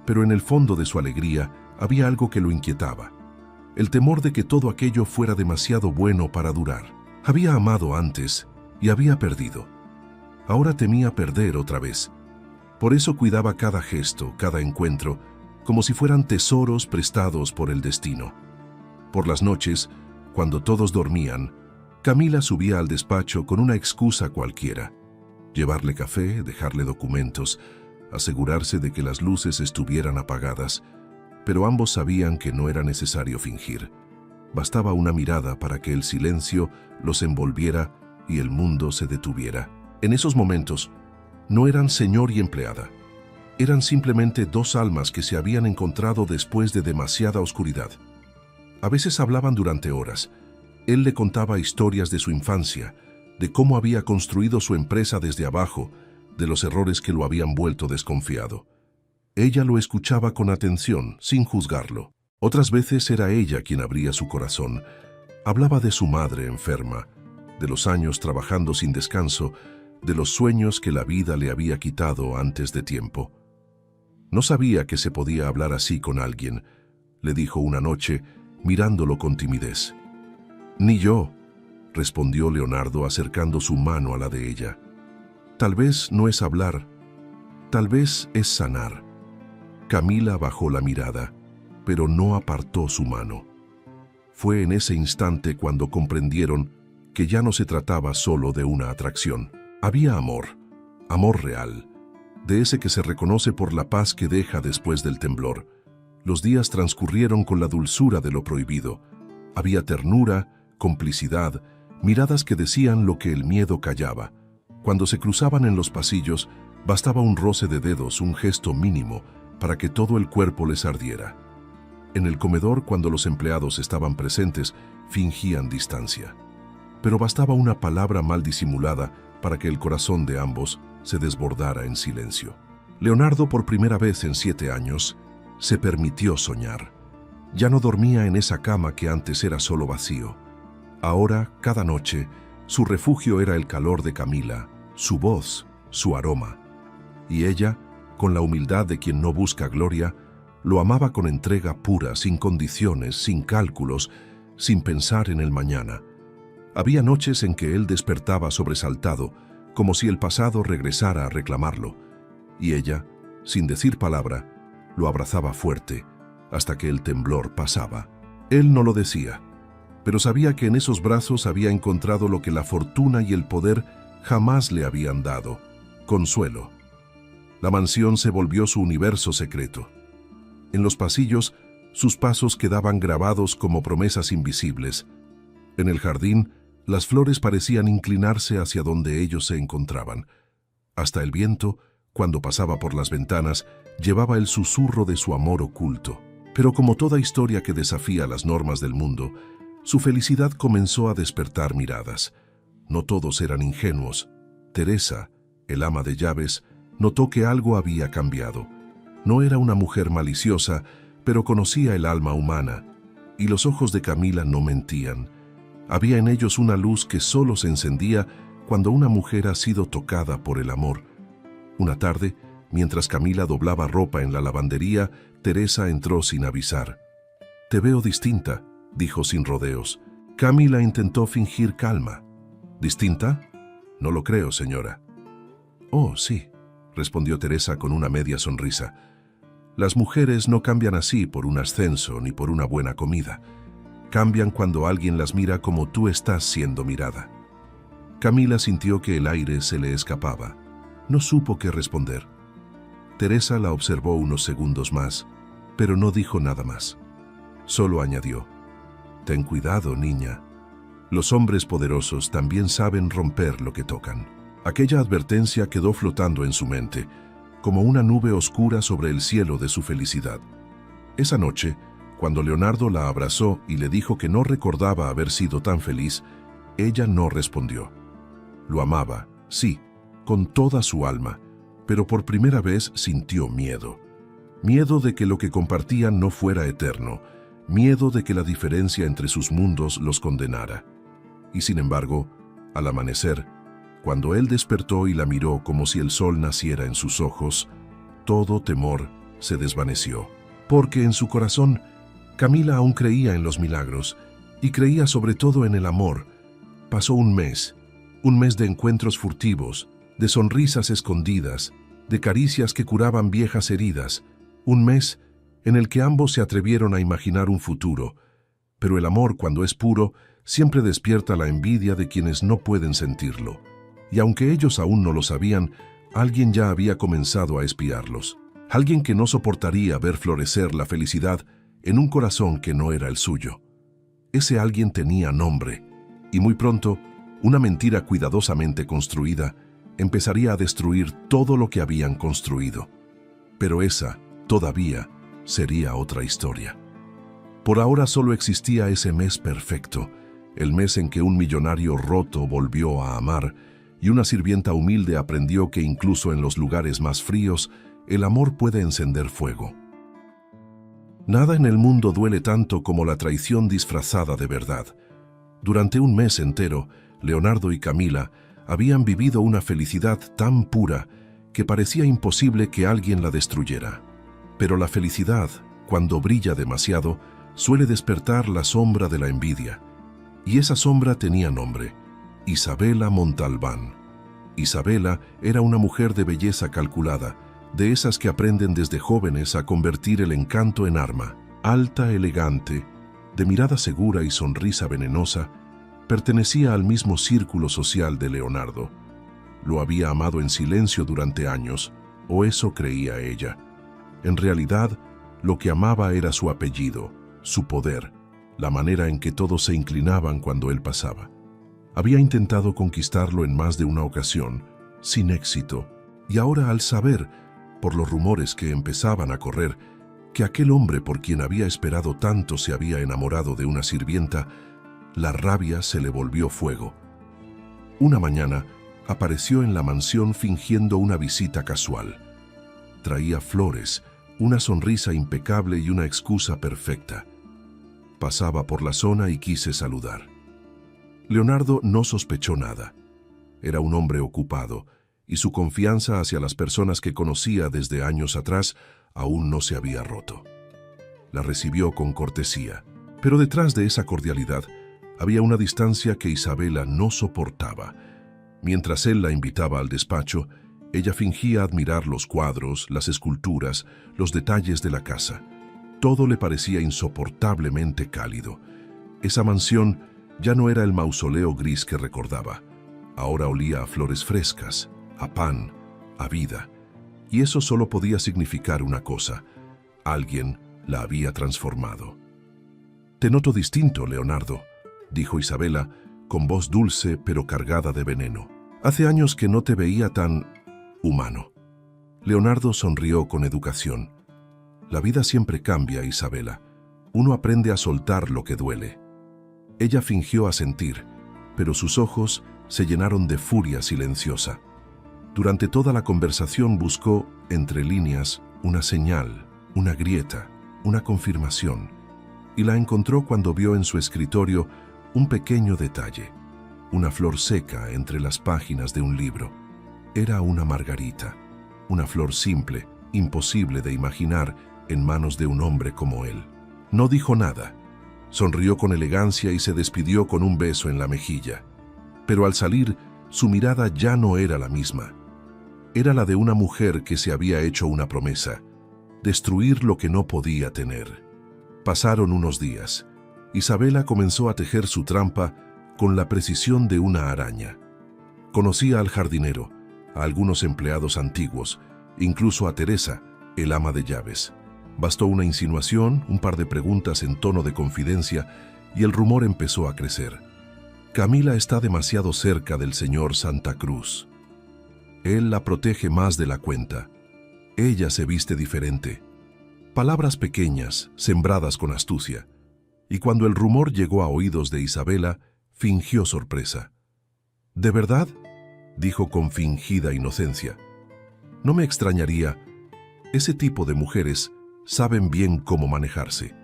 [SPEAKER 1] Pero en el fondo de su alegría había algo que lo inquietaba. El temor de que todo aquello fuera demasiado bueno para durar. Había amado antes y había perdido. Ahora temía perder otra vez. Por eso cuidaba cada gesto, cada encuentro, como si fueran tesoros prestados por el destino. Por las noches, cuando todos dormían, Camila subía al despacho con una excusa cualquiera. Llevarle café, dejarle documentos, asegurarse de que las luces estuvieran apagadas, pero ambos sabían que no era necesario fingir. Bastaba una mirada para que el silencio los envolviera y el mundo se detuviera. En esos momentos, no eran señor y empleada. Eran simplemente dos almas que se habían encontrado después de demasiada oscuridad. A veces hablaban durante horas. Él le contaba historias de su infancia, de cómo había construido su empresa desde abajo, de los errores que lo habían vuelto desconfiado. Ella lo escuchaba con atención, sin juzgarlo. Otras veces era ella quien abría su corazón. Hablaba de su madre enferma, de los años trabajando sin descanso, de los sueños que la vida le había quitado antes de tiempo. No sabía que se podía hablar así con alguien, le dijo una noche, mirándolo con timidez. Ni yo, respondió Leonardo acercando su mano a la de ella. Tal vez no es hablar, tal vez es sanar. Camila bajó la mirada, pero no apartó su mano. Fue en ese instante cuando comprendieron que ya no se trataba solo de una atracción. Había amor, amor real, de ese que se reconoce por la paz que deja después del temblor. Los días transcurrieron con la dulzura de lo prohibido. Había ternura, complicidad, miradas que decían lo que el miedo callaba. Cuando se cruzaban en los pasillos, bastaba un roce de dedos, un gesto mínimo, para que todo el cuerpo les ardiera. En el comedor, cuando los empleados estaban presentes, fingían distancia. Pero bastaba una palabra mal disimulada para que el corazón de ambos se desbordara en silencio. Leonardo, por primera vez en 7 años, se permitió soñar. Ya no dormía en esa cama que antes era solo vacío. Ahora, cada noche, su refugio era el calor de Camila, su voz, su aroma. Y ella, con la humildad de quien no busca gloria, lo amaba con entrega pura, sin condiciones, sin cálculos, sin pensar en el mañana. Había noches en que él despertaba sobresaltado, como si el pasado regresara a reclamarlo, y ella, sin decir palabra, lo abrazaba fuerte, hasta que el temblor pasaba. Él no lo decía, pero sabía que en esos brazos había encontrado lo que la fortuna y el poder jamás le habían dado: consuelo. La mansión se volvió su universo secreto. En los pasillos, sus pasos quedaban grabados como promesas invisibles. En el jardín, las flores parecían inclinarse hacia donde ellos se encontraban. Hasta el viento, cuando pasaba por las ventanas, llevaba el susurro de su amor oculto. Pero como toda historia que desafía las normas del mundo, su felicidad comenzó a despertar miradas. No todos eran ingenuos. Teresa, el ama de llaves, notó que algo había cambiado. No era una mujer maliciosa, pero conocía el alma humana, y los ojos de Camila no mentían. Había en ellos una luz que solo se encendía cuando una mujer ha sido tocada por el amor. Una tarde, mientras Camila doblaba ropa en la lavandería, Teresa entró sin avisar. «Te veo distinta», dijo sin rodeos. Camila intentó fingir calma. «¿Distinta? No lo creo, señora». «Oh, sí», respondió Teresa con una media sonrisa. «Las mujeres no cambian así por un ascenso ni por una buena comida. Cambian cuando alguien las mira como tú estás siendo mirada». Camila sintió que el aire se le escapaba. No supo qué responder. Teresa la observó unos segundos más, pero no dijo nada más. Solo añadió: «Ten cuidado, niña. Los hombres poderosos también saben romper lo que tocan. Aquella advertencia quedó flotando en su mente, como una nube oscura sobre el cielo de su felicidad. Esa noche, cuando Leonardo la abrazó y le dijo que no recordaba haber sido tan feliz, ella no respondió. Lo amaba, sí, con toda su alma, pero por primera vez sintió miedo. Miedo de que lo que compartían no fuera eterno, miedo de que la diferencia entre sus mundos los condenara. Y sin embargo, al amanecer, cuando él despertó y la miró como si el sol naciera en sus ojos, todo temor se desvaneció. Porque en su corazón, Camila aún creía en los milagros y creía sobre todo en el amor. Pasó un mes de encuentros furtivos, de sonrisas escondidas, de caricias que curaban viejas heridas, un mes en el que ambos se atrevieron a imaginar un futuro. Pero el amor, cuando es puro, siempre despierta la envidia de quienes no pueden sentirlo. Y aunque ellos aún no lo sabían, alguien ya había comenzado a espiarlos. Alguien que no soportaría ver florecer la felicidad en un corazón que no era el suyo. Ese alguien tenía nombre, y muy pronto, una mentira cuidadosamente construida empezaría a destruir todo lo que habían construido. Pero esa, todavía, sería otra historia. Por ahora solo existía ese mes perfecto, el mes en que un millonario roto volvió a amar y una sirvienta humilde aprendió que incluso en los lugares más fríos, el amor puede encender fuego. Nada en el mundo duele tanto como la traición disfrazada de verdad. Durante un mes entero, Leonardo y Camila habían vivido una felicidad tan pura que parecía imposible que alguien la destruyera. Pero la felicidad, cuando brilla demasiado, suele despertar la sombra de la envidia. Y esa sombra tenía nombre: Isabela Montalbán. Isabela era una mujer de belleza calculada, de esas que aprenden desde jóvenes a convertir el encanto en arma. Alta, elegante, de mirada segura y sonrisa venenosa, pertenecía al mismo círculo social de Leonardo. Lo había amado en silencio durante años, o eso creía ella. En realidad, lo que amaba era su apellido, su poder, la manera en que todos se inclinaban cuando él pasaba. Había intentado conquistarlo en más de una ocasión, sin éxito, y ahora al saber, por los rumores que empezaban a correr, que aquel hombre por quien había esperado tanto se había enamorado de una sirvienta, la rabia se le volvió fuego. Una mañana, apareció en la mansión fingiendo una visita casual. Traía flores, una sonrisa impecable y una excusa perfecta. Pasaba por la zona y quise saludar. Leonardo no sospechó nada. Era un hombre ocupado, y su confianza hacia las personas que conocía desde años atrás aún no se había roto. La recibió con cortesía, pero detrás de esa cordialidad había una distancia que Isabela no soportaba. Mientras él la invitaba al despacho, ella fingía admirar los cuadros, las esculturas, los detalles de la casa. Todo le parecía insoportablemente cálido. Esa mansión ya no era el mausoleo gris que recordaba. Ahora olía a flores frescas, a pan, a vida. Y eso solo podía significar una cosa: alguien la había transformado. «Te noto distinto, Leonardo», dijo Isabela, con voz dulce pero cargada de veneno. «Hace años que no te veía tan humano». Leonardo sonrió con educación. «La vida siempre cambia, Isabela. Uno aprende a soltar lo que duele». Ella fingió asentir, pero sus ojos se llenaron de furia silenciosa. Durante toda la conversación buscó, entre líneas, una señal, una grieta, una confirmación, y la encontró cuando vio en su escritorio un pequeño detalle: una flor seca entre las páginas de un libro. Era una margarita, una flor simple, imposible de imaginar en manos de un hombre como él. No dijo nada. Sonrió con elegancia y se despidió con un beso en la mejilla. Pero al salir, su mirada ya no era la misma. Era la de una mujer que se había hecho una promesa: destruir lo que no podía tener. Pasaron unos días. Isabela comenzó a tejer su trampa con la precisión de una araña. Conocía al jardinero, a algunos empleados antiguos, incluso a Teresa, el ama de llaves. Bastó una insinuación, un par de preguntas en tono de confidencia, y el rumor empezó a crecer. Camila está demasiado cerca del señor Santa Cruz. Él la protege más de la cuenta. Ella se viste diferente. Palabras pequeñas, sembradas con astucia. Y cuando el rumor llegó a oídos de Isabela, fingió sorpresa. ¿De verdad?, dijo con fingida inocencia. No me extrañaría. Ese tipo de mujeres saben bien cómo manejarse.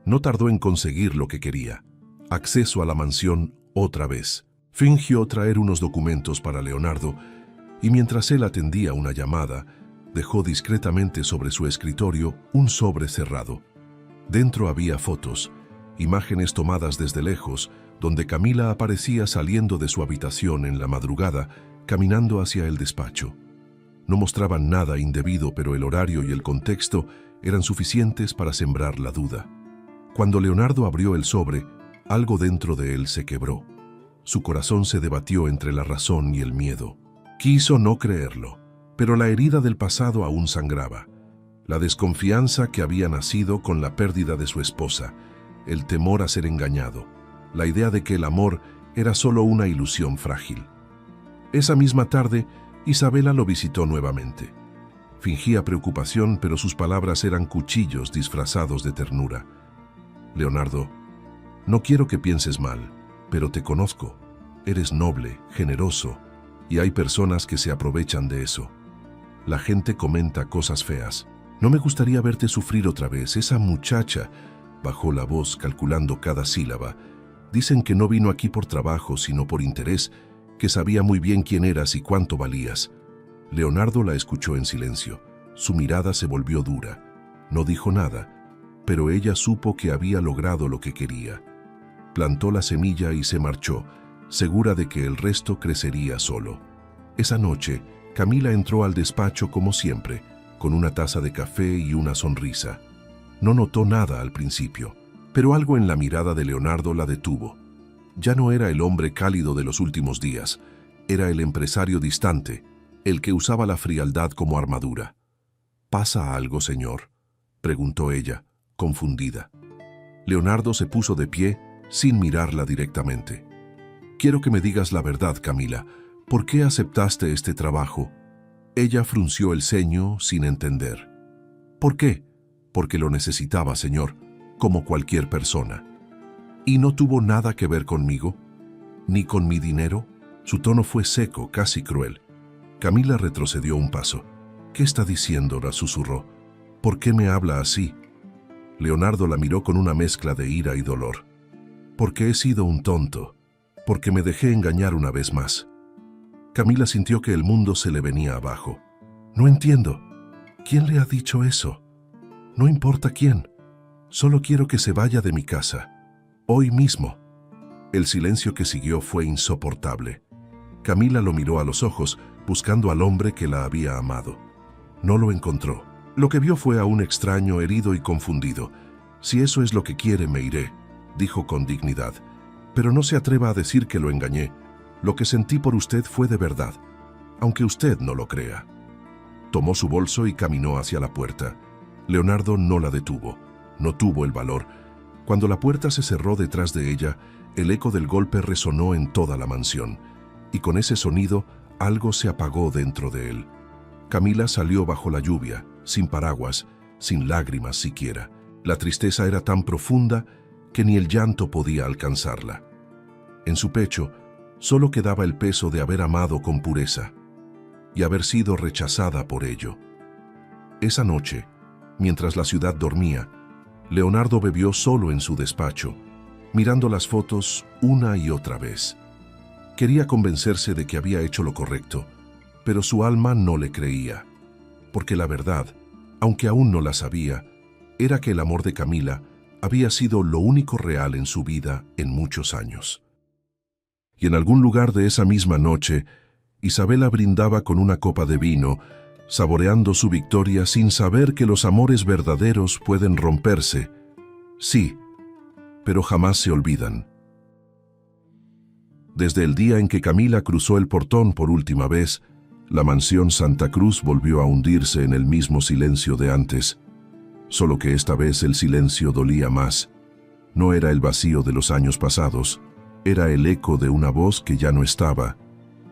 [SPEAKER 1] No tardó en conseguir lo que quería. Acceso a la mansión otra vez. Fingió traer unos documentos para Leonardo y mientras él atendía una llamada, dejó discretamente sobre su escritorio un sobre cerrado. Dentro había fotos, imágenes tomadas desde lejos, donde Camila aparecía saliendo de su habitación en la madrugada, caminando hacia el despacho. No mostraban nada indebido, pero el horario y el contexto eran suficientes para sembrar la duda. Cuando Leonardo abrió el sobre, algo dentro de él se quebró. Su corazón se debatió entre la razón y el miedo. Quiso no creerlo, pero la herida del pasado aún sangraba. La desconfianza que había nacido con la pérdida de su esposa, el temor a ser engañado, la idea de que el amor era solo una ilusión frágil. Esa misma tarde, Isabela lo visitó nuevamente. Fingía preocupación, pero sus palabras eran cuchillos disfrazados de ternura. Leonardo, no quiero que pienses mal, pero te conozco. Eres noble, generoso, y hay personas que se aprovechan de eso. La gente comenta cosas feas. No me gustaría verte sufrir otra vez. Esa muchacha, bajó la voz calculando cada sílaba. Dicen que no vino aquí por trabajo, sino por interés, que sabía muy bien quién eras y cuánto valías. Leonardo la escuchó en silencio. Su mirada se volvió dura. No dijo nada, pero ella supo que había logrado lo que quería. Plantó la semilla y se marchó, segura de que el resto crecería solo. Esa noche, Camila entró al despacho como siempre, con una taza de café y una sonrisa. No notó nada al principio, pero algo en la mirada de Leonardo la detuvo. Ya no era el hombre cálido de los últimos días, era el empresario distante, el que usaba la frialdad como armadura. ¿Pasa algo, señor?, preguntó ella, confundida. Leonardo se puso de pie, sin mirarla directamente. Quiero que me digas la verdad, Camila. ¿Por qué aceptaste este trabajo? Ella frunció el ceño sin entender. ¿Por qué? Porque lo necesitaba, señor, como cualquier persona. ¿Y no tuvo nada que ver conmigo? ¿Ni con mi dinero? Su tono fue seco, casi cruel. Camila retrocedió un paso. ¿Qué está diciendo?, la susurró. ¿Por qué me habla así? Leonardo la miró con una mezcla de ira y dolor. Porque he sido un tonto. Porque me dejé engañar una vez más. Camila sintió que el mundo se le venía abajo. No entiendo. ¿Quién le ha dicho eso? No importa quién. Solo quiero que se vaya de mi casa. Hoy mismo. El silencio que siguió fue insoportable. Camila lo miró a los ojos, buscando al hombre que la había amado. No lo encontró. Lo que vio fue a un extraño herido y confundido. Si eso es lo que quiere, me iré, dijo con dignidad. Pero no se atreva a decir que lo engañé. Lo que sentí por usted fue de verdad, aunque usted no lo crea. Tomó su bolso y caminó hacia la puerta. Leonardo no la detuvo. No tuvo el valor. Cuando la puerta se cerró detrás de ella, el eco del golpe resonó en toda la mansión, y con ese sonido algo se apagó dentro de él. Camila salió bajo la lluvia, sin paraguas, sin lágrimas siquiera. La tristeza era tan profunda que ni el llanto podía alcanzarla. En su pecho solo quedaba el peso de haber amado con pureza y haber sido rechazada por ello. Esa noche, mientras la ciudad dormía, Leonardo bebió solo en su despacho, mirando las fotos una y otra vez. Quería convencerse de que había hecho lo correcto, pero su alma no le creía, porque la verdad, aunque aún no la sabía, era que el amor de Camila había sido lo único real en su vida en muchos años. Y en algún lugar de esa misma noche, Isabela brindaba con una copa de vino, saboreando su victoria sin saber que los amores verdaderos pueden romperse. Sí, pero jamás se olvidan. Desde el día en que Camila cruzó el portón por última vez, la mansión Santa Cruz volvió a hundirse en el mismo silencio de antes, solo que esta vez el silencio dolía más. No era el vacío de los años pasados, Era el eco de una voz que ya no estaba,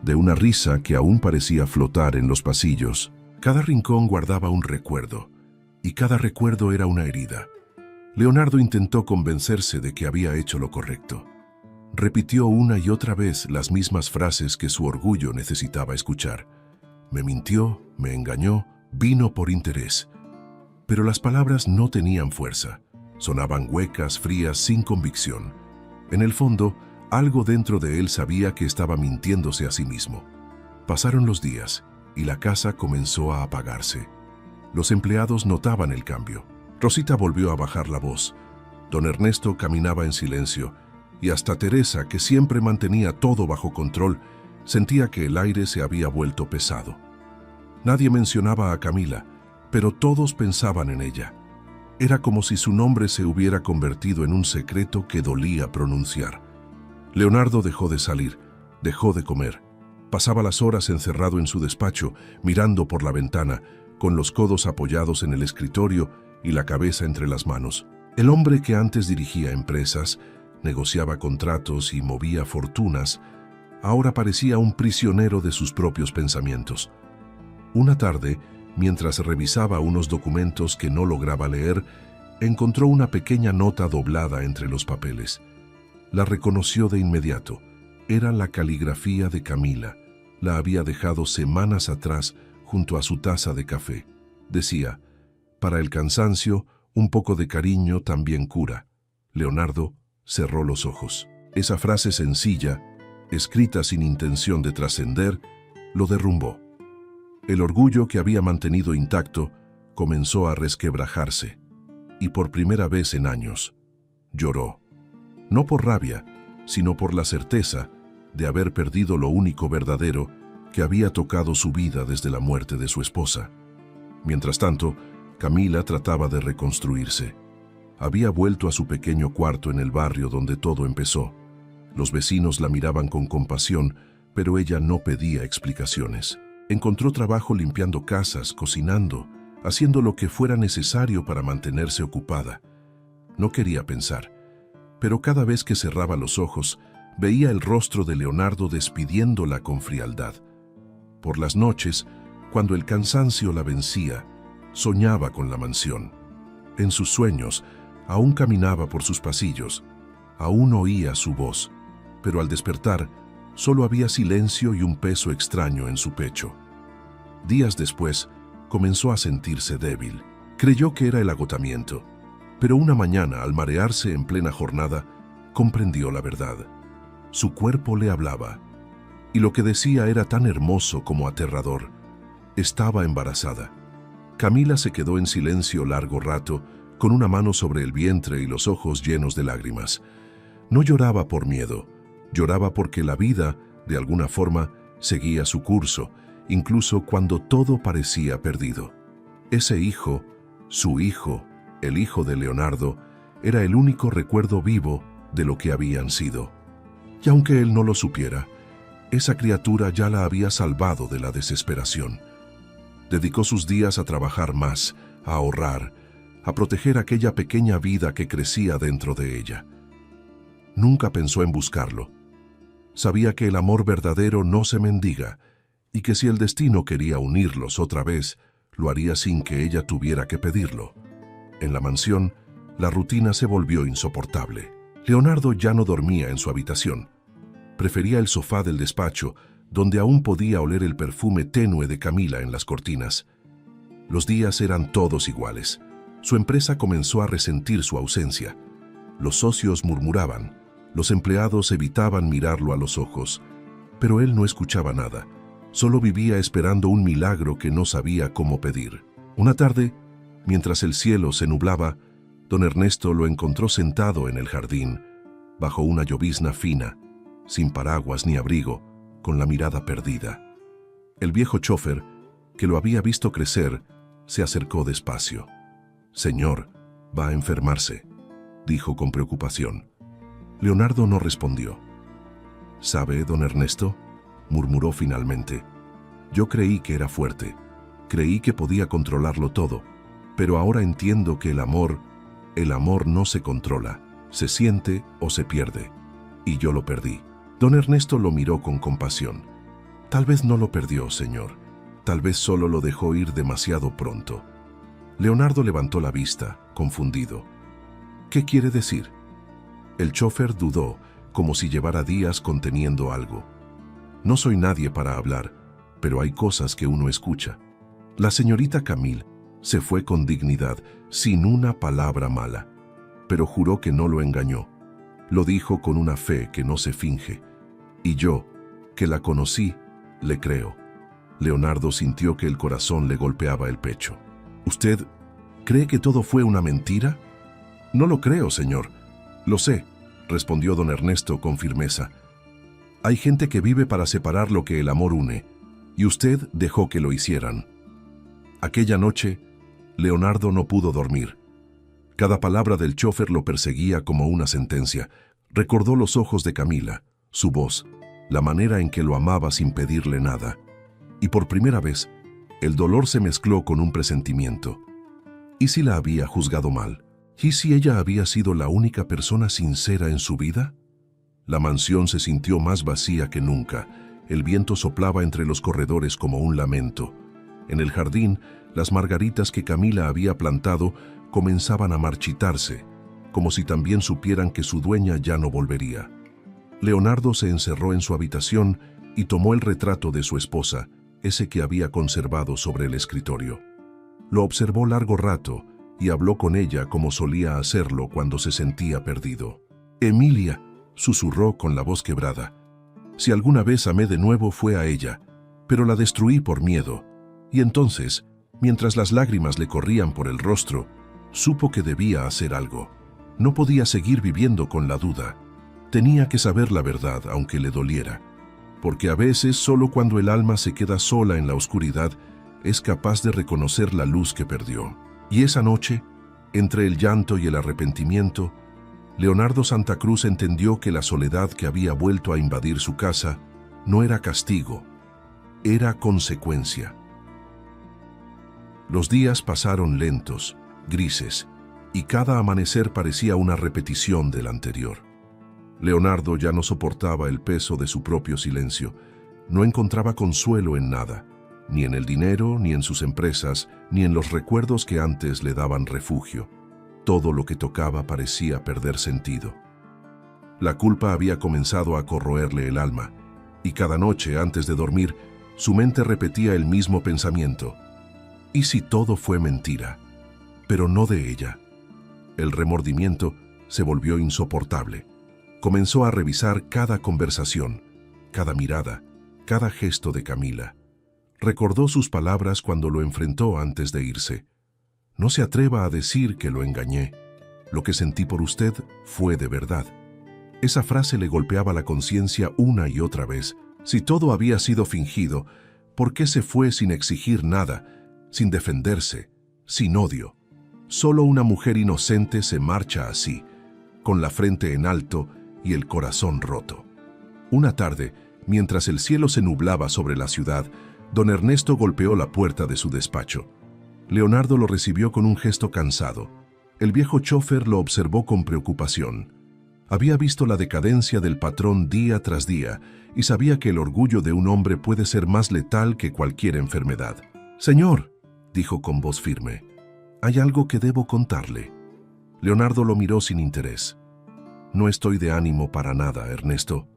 [SPEAKER 1] de una risa que aún parecía flotar en los pasillos. Cada rincón guardaba un recuerdo, y cada recuerdo era una herida. Leonardo intentó convencerse de que había hecho lo correcto. Repitió una y otra vez las mismas frases que su orgullo necesitaba escuchar. Me mintió, me engañó, vino por interés. Pero las palabras no tenían fuerza. Sonaban huecas, frías, sin convicción. En el fondo, algo dentro de él sabía que estaba mintiéndose a sí mismo. Pasaron los días y la casa comenzó a apagarse. Los empleados notaban el cambio. Rosita volvió a bajar la voz. Don Ernesto caminaba en silencio y hasta Teresa, que siempre mantenía todo bajo control, sentía que el aire se había vuelto pesado. Nadie mencionaba a Camila, pero todos pensaban en ella. Era como si su nombre se hubiera convertido en un secreto que dolía pronunciar. Leonardo dejó de salir, dejó de comer. Pasaba las horas encerrado en su despacho, mirando por la ventana, con los codos apoyados en el escritorio y la cabeza entre las manos. El hombre que antes dirigía empresas, negociaba contratos y movía fortunas, ahora parecía un prisionero de sus propios pensamientos. Una tarde, mientras revisaba unos documentos que no lograba leer, encontró una pequeña nota doblada entre los papeles. La reconoció de inmediato. Era la caligrafía de Camila. La había dejado semanas atrás junto a su taza de café. Decía: para el cansancio, un poco de cariño también cura. Leonardo cerró los ojos. Esa frase sencilla, escrita sin intención de trascender, lo derrumbó. El orgullo que había mantenido intacto comenzó a resquebrajarse, y por primera vez en años lloró. No por rabia, sino por la certeza de haber perdido lo único verdadero que había tocado su vida desde la muerte de su esposa. Mientras tanto, Camila trataba de reconstruirse. Había vuelto a su pequeño cuarto en el barrio donde todo empezó. Los vecinos la miraban con compasión, pero ella no pedía explicaciones. Encontró trabajo limpiando casas, cocinando, haciendo lo que fuera necesario para mantenerse ocupada. No quería pensar, pero cada vez que cerraba los ojos, veía el rostro de Leonardo despidiéndola con frialdad. Por las noches, cuando el cansancio la vencía, soñaba con la mansión. En sus sueños, aún caminaba por sus pasillos, aún oía su voz, pero al despertar, solo había silencio y un peso extraño en su pecho. Días después, comenzó a sentirse débil. Creyó que era el agotamiento, pero una mañana, al marearse en plena jornada, comprendió la verdad. Su cuerpo le hablaba, y lo que decía era tan hermoso como aterrador. Estaba embarazada. Camila se quedó en silencio largo rato, con una mano sobre el vientre y los ojos llenos de lágrimas. No lloraba por miedo, lloraba porque la vida, de alguna forma, seguía su curso, incluso cuando todo parecía perdido. Ese hijo, su hijo, el hijo de Leonardo, era el único recuerdo vivo de lo que habían sido. Y aunque él no lo supiera, esa criatura ya la había salvado de la desesperación. Dedicó sus días a trabajar más, a ahorrar, a proteger aquella pequeña vida que crecía dentro de ella. Nunca pensó en buscarlo. Sabía que el amor verdadero no se mendiga, y que si el destino quería unirlos otra vez, lo haría sin que ella tuviera que pedirlo. En la mansión, la rutina se volvió insoportable. Leonardo ya no dormía en su habitación. Prefería el sofá del despacho, donde aún podía oler el perfume tenue de Camila en las cortinas. Los días eran todos iguales. Su empresa comenzó a resentir su ausencia. Los socios murmuraban, los empleados evitaban mirarlo a los ojos, pero él no escuchaba nada. Solo vivía esperando un milagro que no sabía cómo pedir. Una tarde, mientras el cielo se nublaba, don Ernesto lo encontró sentado en el jardín, bajo una llovizna fina, sin paraguas ni abrigo, con la mirada perdida. El viejo chófer, que lo había visto crecer, se acercó despacio. «Señor, va a enfermarse», dijo con preocupación. Leonardo no respondió. «¿Sabe, don Ernesto?», murmuró finalmente. «Yo creí que era fuerte, creí que podía controlarlo todo, pero ahora entiendo que el amor no se controla, se siente o se pierde. y yo lo perdí. Don Ernesto lo miró con compasión. Tal vez no lo perdió, señor. Tal vez solo lo dejó ir demasiado pronto. Leonardo levantó la vista, confundido. ¿Qué quiere decir? El chofer dudó, como si llevara días conteniendo algo. No soy nadie para hablar, pero hay cosas que uno escucha. La señorita Camille se fue con dignidad, sin una palabra mala, pero juró que no lo engañó. Lo dijo con una fe que no se finge. Y yo, que la conocí, le creo. Leonardo sintió que el corazón le golpeaba el pecho. ¿Usted cree que todo fue una mentira? No lo creo, señor. Lo sé, respondió don Ernesto con firmeza. Hay gente que vive para separar lo que el amor une, y usted dejó que lo hicieran. Aquella noche, Leonardo no pudo dormir. Cada palabra del chofer lo perseguía como una sentencia. Recordó los ojos de Camila, su voz, la manera en que lo amaba sin pedirle nada. Y por primera vez, el dolor se mezcló con un presentimiento. ¿Y si la había juzgado mal? ¿Y si ella había sido la única persona sincera en su vida? La mansión se sintió más vacía que nunca. El viento soplaba entre los corredores como un lamento. En el jardín, las margaritas que Camila había plantado comenzaban a marchitarse, como si también supieran que su dueña ya no volvería. Leonardo se encerró en su habitación y tomó el retrato de su esposa, ese que había conservado sobre el escritorio. Lo observó largo rato y habló con ella como solía hacerlo cuando se sentía perdido. «Emilia», susurró con la voz quebrada. «Si alguna vez amé de nuevo fue a ella, pero la destruí por miedo. Y entonces, mientras las lágrimas le corrían por el rostro, supo que debía hacer algo. No podía seguir viviendo con la duda. Tenía que saber la verdad, aunque le doliera. Porque a veces, solo cuando el alma se queda sola en la oscuridad, es capaz de reconocer la luz que perdió. Y esa noche, entre el llanto y el arrepentimiento, Leonardo Santa Cruz entendió que la soledad que había vuelto a invadir su casa no era castigo, era consecuencia. Los días pasaron lentos, grises, y cada amanecer parecía una repetición del anterior. Leonardo ya no soportaba el peso de su propio silencio. No encontraba consuelo en nada, ni en el dinero, ni en sus empresas, ni en los recuerdos que antes le daban refugio. Todo lo que tocaba parecía perder sentido. La culpa había comenzado a corroerle el alma, y cada noche antes de dormir, su mente repetía el mismo pensamiento. ¿Y si todo fue mentira? Pero no de ella. El remordimiento se volvió insoportable. Comenzó a revisar cada conversación, cada mirada, cada gesto de Camila. Recordó sus palabras cuando lo enfrentó antes de irse. No se atreva a decir que lo engañé. Lo que sentí por usted fue de verdad. Esa frase le golpeaba la conciencia una y otra vez. Si todo había sido fingido, ¿por qué se fue sin exigir nada, sin defenderse, sin odio? Solo una mujer inocente se marcha así, con la frente en alto y el corazón roto. Una tarde, mientras el cielo se nublaba sobre la ciudad, don Ernesto golpeó la puerta de su despacho. Leonardo lo recibió con un gesto cansado. El viejo chofer lo observó con preocupación. Había visto la decadencia del patrón día tras día y sabía que el orgullo de un hombre puede ser más letal que cualquier enfermedad. «Señor», dijo con voz firme, «hay algo que debo contarle». Leonardo lo miró sin interés. «No estoy de ánimo para nada, Ernesto».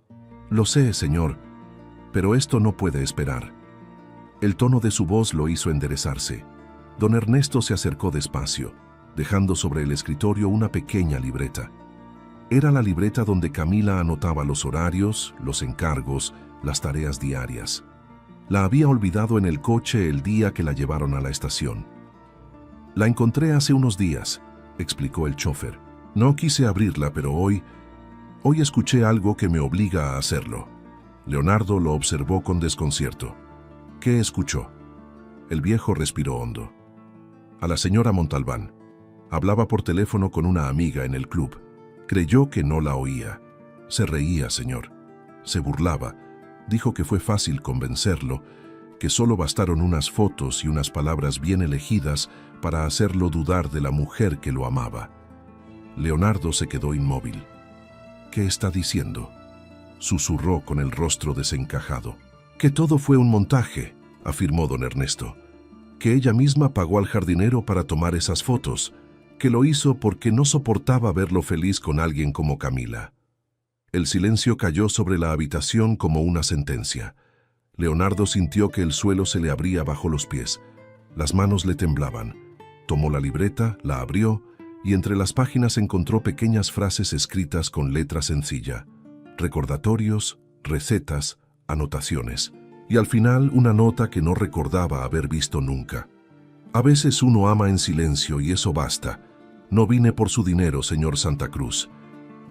[SPEAKER 1] «Lo sé, señor, pero esto no puede esperar». El tono de su voz lo hizo enderezarse. Don Ernesto se acercó despacio, dejando sobre el escritorio una pequeña libreta. Era la libreta donde Camila anotaba los horarios, los encargos, las tareas diarias. La había olvidado en el coche el día que la llevaron a la estación. «La encontré hace unos días», explicó el chofer. «No quise abrirla, pero hoy escuché algo que me obliga a hacerlo». Leonardo lo observó con desconcierto. «¿Qué escuchó?» El viejo respiró hondo. «A la señora Montalbán. Hablaba por teléfono con una amiga en el club. Creyó que no la oía. Se reía, señor. Se burlaba. Dijo que fue fácil convencerlo, que solo bastaron unas fotos y unas palabras bien elegidas para hacerlo dudar de la mujer que lo amaba». Leonardo se quedó inmóvil. «¿Qué está diciendo?». susurró con el rostro desencajado. Que todo fue un montaje, afirmó don Ernesto. Que ella misma pagó al jardinero para tomar esas fotos, que lo hizo porque no soportaba verlo feliz con alguien como Camila. El silencio cayó sobre la habitación como una sentencia. Leonardo sintió que el suelo se le abría bajo los pies. Las manos le temblaban. Tomó la libreta, la abrió y entre las páginas encontró pequeñas frases escritas con letra sencilla. Recordatorios, recetas, anotaciones. Y al final una nota que no recordaba haber visto nunca. A veces uno ama en silencio y eso basta. No vine por su dinero, señor Santa Cruz.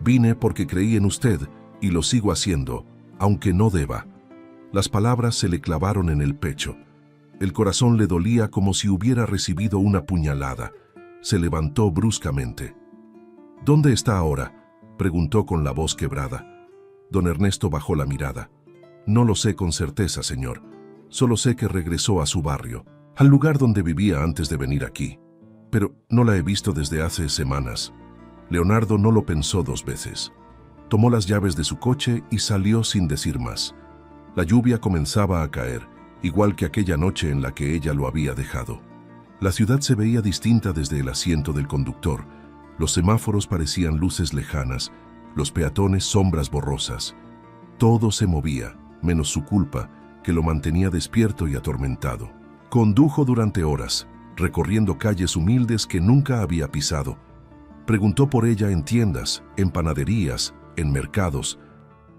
[SPEAKER 1] Vine porque creí en usted y lo sigo haciendo, aunque no deba. Las palabras se le clavaron en el pecho. El corazón le dolía como si hubiera recibido una puñalada. Se levantó bruscamente. ¿Dónde está ahora?, preguntó con la voz quebrada. Don Ernesto bajó la mirada. No lo sé con certeza, señor. Solo sé que regresó a su barrio, al lugar donde vivía antes de venir aquí. Pero no la he visto desde hace semanas. Leonardo no lo pensó dos veces. Tomó las llaves de su coche y salió sin decir más. La lluvia comenzaba a caer, igual que aquella noche en la que ella lo había dejado. La ciudad se veía distinta desde el asiento del conductor. Los semáforos parecían luces lejanas, los peatones sombras borrosas. Todo se movía, menos su culpa, que lo mantenía despierto y atormentado. Condujo durante horas, recorriendo calles humildes que nunca había pisado. Preguntó por ella en tiendas, en panaderías, en mercados.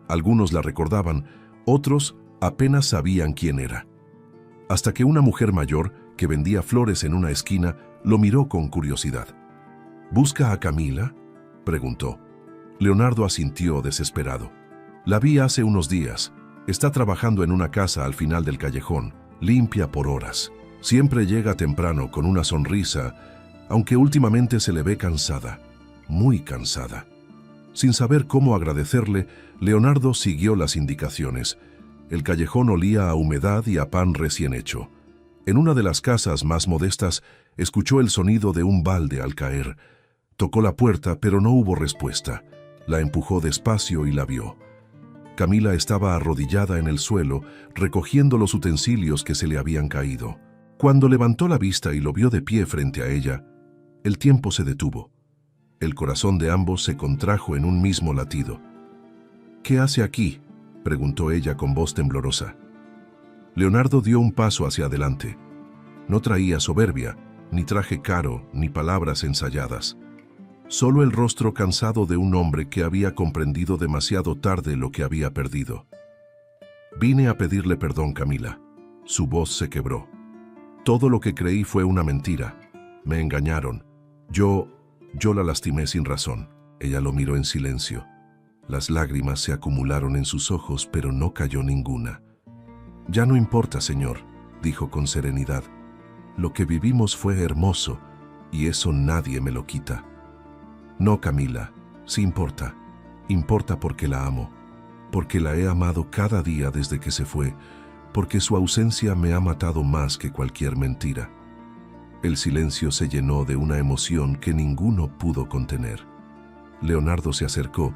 [SPEAKER 1] Algunos la recordaban, otros apenas sabían quién era. Hasta que una mujer mayor, que vendía flores en una esquina, lo miró con curiosidad. ¿Busca a Camila?, preguntó. Leonardo asintió desesperado. La vi hace unos días. Está trabajando en una casa al final del callejón, limpia por horas. Siempre llega temprano con una sonrisa, aunque últimamente se le ve cansada, muy cansada. Sin saber cómo agradecerle, Leonardo siguió las indicaciones. El callejón olía a humedad y a pan recién hecho. En una de las casas más modestas, escuchó el sonido de un balde al caer. Tocó la puerta, pero no hubo respuesta. La empujó despacio y la vio. Camila estaba arrodillada en el suelo, recogiendo los utensilios que se le habían caído. Cuando levantó la vista y lo vio de pie frente a ella, el tiempo se detuvo. El corazón de ambos se contrajo en un mismo latido. ¿Qué hace aquí?, preguntó ella con voz temblorosa. Leonardo dio un paso hacia adelante. No traía soberbia, ni traje caro, ni palabras ensayadas. Solo el rostro cansado de un hombre que había comprendido demasiado tarde lo que había perdido. Vine a pedirle perdón, Camila. Su voz se quebró. Todo lo que creí fue una mentira. Me engañaron. Yo la lastimé sin razón. Ella lo miró en silencio. Las lágrimas se acumularon en sus ojos, pero no cayó ninguna. Ya no importa, señor, dijo con serenidad. Lo que vivimos fue hermoso, y eso nadie me lo quita. No, Camila, sí importa. Importa porque la amo, porque la he amado cada día desde que se fue, porque su ausencia me ha matado más que cualquier mentira. El silencio se llenó de una emoción que ninguno pudo contener. Leonardo se acercó,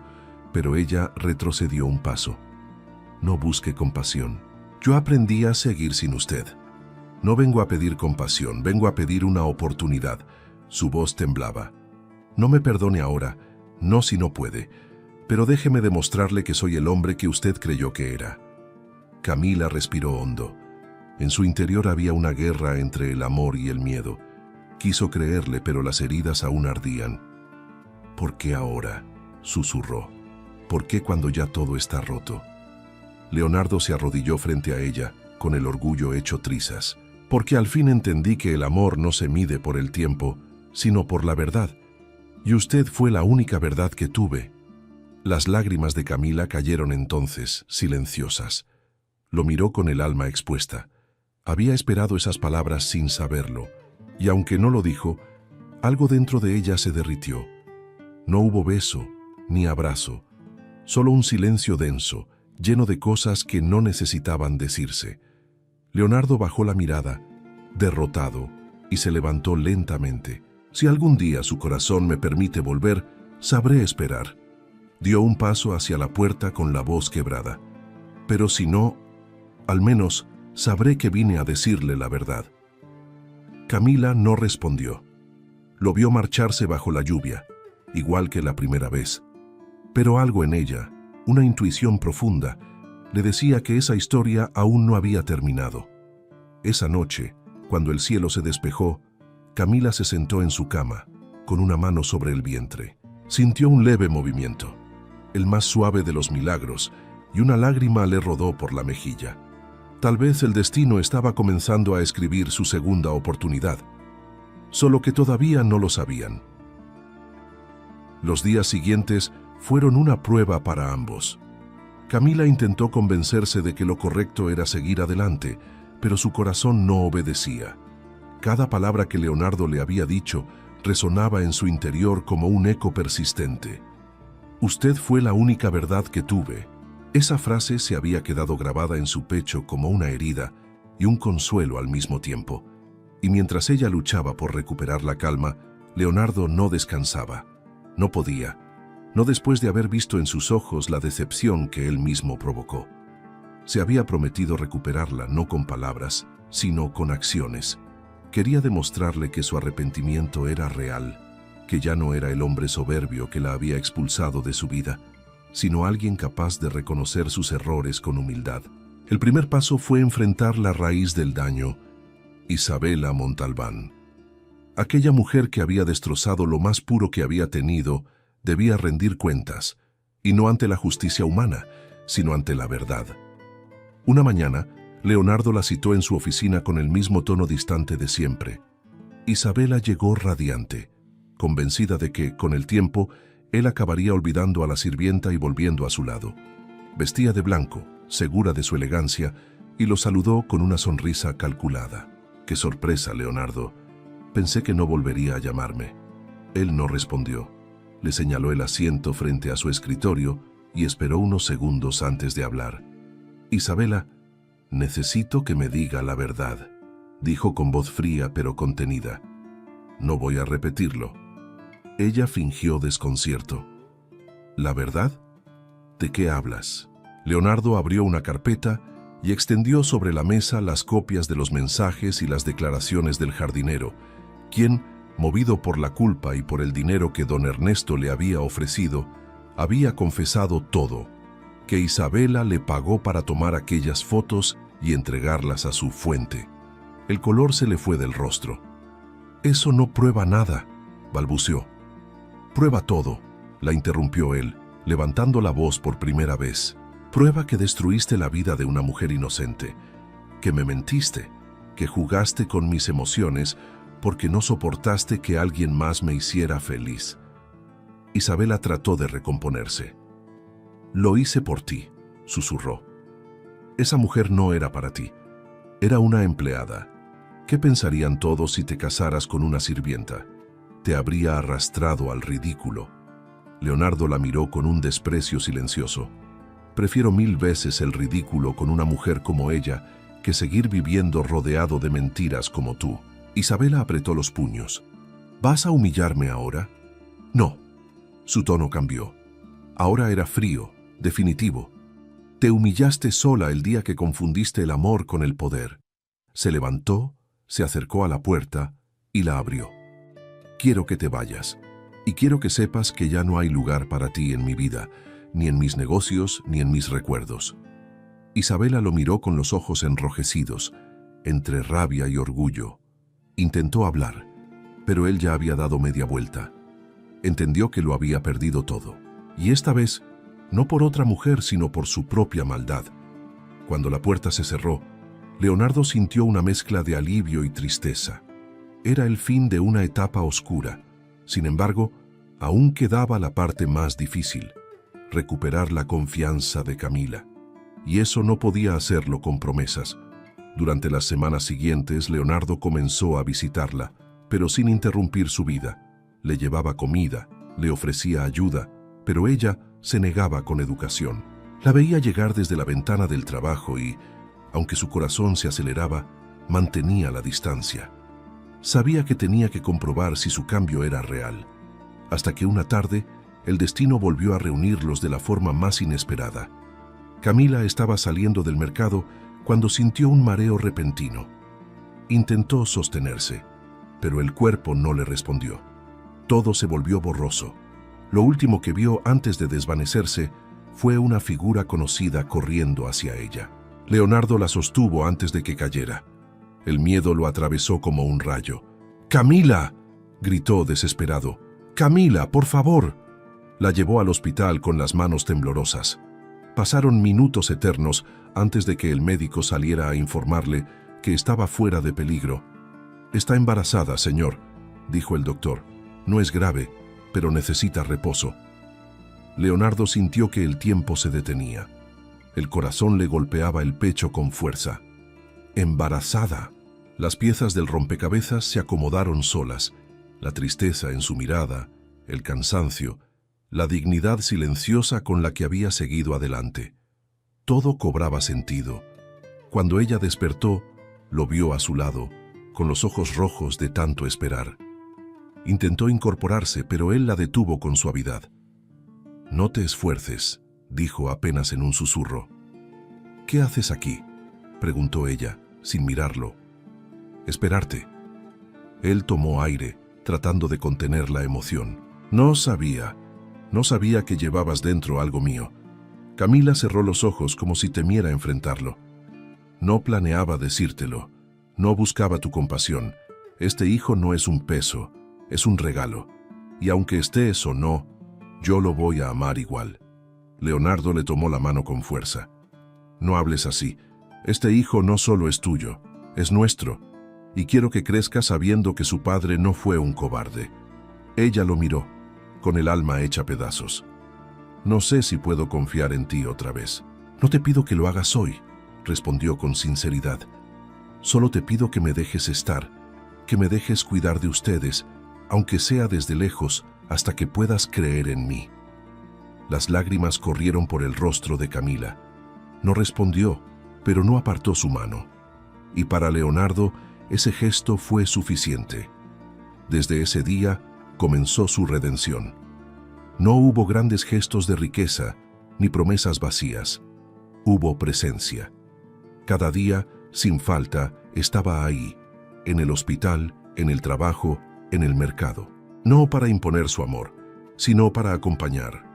[SPEAKER 1] pero ella retrocedió un paso. No busque compasión. Yo aprendí a seguir sin usted. No vengo a pedir compasión, vengo a pedir una oportunidad. Su voz temblaba. No me perdone ahora, no si no puede, pero déjeme demostrarle que soy el hombre que usted creyó que era. Camila respiró hondo. En su interior había una guerra entre el amor y el miedo. Quiso creerle, pero las heridas aún ardían. ¿Por qué ahora?, susurró. ¿Por qué cuando ya todo está roto? Leonardo se arrodilló frente a ella, con el orgullo hecho trizas. Porque al fin entendí que el amor no se mide por el tiempo, sino por la verdad. Y usted fue la única verdad que tuve. Las lágrimas de Camila cayeron entonces, silenciosas. Lo miró con el alma expuesta. Había esperado esas palabras sin saberlo, y aunque no lo dijo, algo dentro de ella se derritió. No hubo beso, ni abrazo, solo un silencio denso, lleno de cosas que no necesitaban decirse. Leonardo bajó la mirada, derrotado, y se levantó lentamente. Si algún día su corazón me permite volver, sabré esperar. Dio un paso hacia la puerta con la voz quebrada. Pero si no, al menos sabré que vine a decirle la verdad. Camila no respondió. Lo vio marcharse bajo la lluvia, igual que la primera vez. Pero algo en ella, una intuición profunda, le decía que esa historia aún no había terminado. Esa noche, cuando el cielo se despejó, Camila se sentó en su cama, con una mano sobre el vientre. Sintió un leve movimiento, el más suave de los milagros, y una lágrima le rodó por la mejilla. Tal vez el destino estaba comenzando a escribir su segunda oportunidad, solo que todavía no lo sabían. Los días siguientes fueron una prueba para ambos. Camila intentó convencerse de que lo correcto era seguir adelante, pero su corazón no obedecía. Cada palabra que Leonardo le había dicho resonaba en su interior como un eco persistente. «Usted fue la única verdad que tuve». Esa frase se había quedado grabada en su pecho como una herida y un consuelo al mismo tiempo. Y mientras ella luchaba por recuperar la calma, Leonardo no descansaba. No podía, no después de haber visto en sus ojos la decepción que él mismo provocó. Se había prometido recuperarla no con palabras, sino con acciones. Quería demostrarle que su arrepentimiento era real, que ya no era el hombre soberbio que la había expulsado de su vida, sino alguien capaz de reconocer sus errores con humildad. El primer paso fue enfrentar la raíz del daño, Isabela Montalbán. Aquella mujer que había destrozado lo más puro que había tenido, debía rendir cuentas, y no ante la justicia humana, sino ante la verdad. Una mañana, Leonardo la citó en su oficina con el mismo tono distante de siempre. Isabela llegó radiante, convencida de que, con el tiempo, él acabaría olvidando a la sirvienta y volviendo a su lado. Vestía de blanco, segura de su elegancia, y lo saludó con una sonrisa calculada. «Qué sorpresa, Leonardo. Pensé que no volvería a llamarme». Él no respondió. Le señaló el asiento frente a su escritorio y esperó unos segundos antes de hablar. «Isabela, necesito que me diga la verdad», dijo con voz fría pero contenida. «No voy a repetirlo». Ella fingió desconcierto. «¿La verdad? ¿De qué hablas?». Leonardo abrió una carpeta y extendió sobre la mesa las copias de los mensajes y las declaraciones del jardinero, quien, movido por la culpa y por el dinero que don Ernesto le había ofrecido, había confesado todo, que Isabela le pagó para tomar aquellas fotos y entregarlas a su fuente. El color se le fue del rostro. «Eso no prueba nada», balbuceó. «Prueba todo», la interrumpió él, levantando la voz por primera vez. «Prueba que destruiste la vida de una mujer inocente, que me mentiste, que jugaste con mis emociones porque no soportaste que alguien más me hiciera feliz». Isabela trató de recomponerse. «Lo hice por ti», susurró. «Esa mujer no era para ti. Era una empleada. ¿Qué pensarían todos si te casaras con una sirvienta? Te habría arrastrado al ridículo». Leonardo la miró con un desprecio silencioso. «Prefiero 1000 veces el ridículo con una mujer como ella que seguir viviendo rodeado de mentiras como tú». Isabela apretó los puños. «¿Vas a humillarme ahora?». «No». Su tono cambió. Ahora era frío, definitivo. «Te humillaste sola el día que confundiste el amor con el poder». Se levantó, se acercó a la puerta y la abrió. «Quiero que te vayas, y quiero que sepas que ya no hay lugar para ti en mi vida, ni en mis negocios, ni en mis recuerdos». Isabela lo miró con los ojos enrojecidos, entre rabia y orgullo. Intentó hablar, pero él ya había dado media vuelta. Entendió que lo había perdido todo, y esta vez, no por otra mujer, sino por su propia maldad. Cuando la puerta se cerró, Leonardo sintió una mezcla de alivio y tristeza. Era el fin de una etapa oscura. Sin embargo, aún quedaba la parte más difícil: recuperar la confianza de Camila. Y eso no podía hacerlo con promesas. Durante las semanas siguientes, Leonardo comenzó a visitarla, pero sin interrumpir su vida. Le llevaba comida, le ofrecía ayuda, pero ella se negaba con educación. La veía llegar desde la ventana del trabajo y, aunque su corazón se aceleraba, mantenía la distancia. Sabía que tenía que comprobar si su cambio era real, hasta que una tarde el destino volvió a reunirlos de la forma más inesperada. Camila estaba saliendo del mercado cuando sintió un mareo repentino. Intentó sostenerse, pero el cuerpo no le respondió. Todo se volvió borroso. Lo último que vio antes de desvanecerse fue una figura conocida corriendo hacia ella. Leonardo la sostuvo antes de que cayera. El miedo lo atravesó como un rayo. ¡Camila!, gritó desesperado. ¡Camila, por favor! La llevó al hospital con las manos temblorosas. Pasaron minutos eternos antes de que el médico saliera a informarle que estaba fuera de peligro. «Está embarazada, señor», dijo el doctor. «No es grave, pero necesita reposo». Leonardo sintió que el tiempo se detenía. El corazón le golpeaba el pecho con fuerza. «Embarazada». Las piezas del rompecabezas se acomodaron solas. La tristeza en su mirada, el cansancio, la dignidad silenciosa con la que había seguido adelante. Todo cobraba sentido. Cuando ella despertó, lo vio a su lado, con los ojos rojos de tanto esperar. Intentó incorporarse, pero él la detuvo con suavidad. «No te esfuerces», dijo apenas en un susurro. «¿Qué haces aquí?», preguntó ella, sin mirarlo. «Esperarte». Él tomó aire, tratando de contener la emoción. No sabía que llevabas dentro algo mío». Camila cerró los ojos como si temiera enfrentarlo. «No planeaba decírtelo. No buscaba tu compasión. Este hijo no es un peso, es un regalo. Y aunque estés o no, yo lo voy a amar igual». Leonardo le tomó la mano con fuerza. «No hables así. Este hijo no solo es tuyo, es nuestro. Y quiero que crezca sabiendo que su padre no fue un cobarde». Ella lo miró, con el alma hecha pedazos. «No sé si puedo confiar en ti otra vez». «No te pido que lo hagas hoy», respondió con sinceridad. «Solo te pido que me dejes estar, que me dejes cuidar de ustedes, aunque sea desde lejos, hasta que puedas creer en mí». Las lágrimas corrieron por el rostro de Camila. No respondió, pero no apartó su mano. Y para Leonardo, ese gesto fue suficiente. Desde ese día comenzó su redención. No hubo grandes gestos de riqueza, ni promesas vacías. Hubo presencia. Cada día, sin falta, estaba ahí, en el hospital, en el trabajo, en el mercado. No para imponer su amor, sino para acompañar.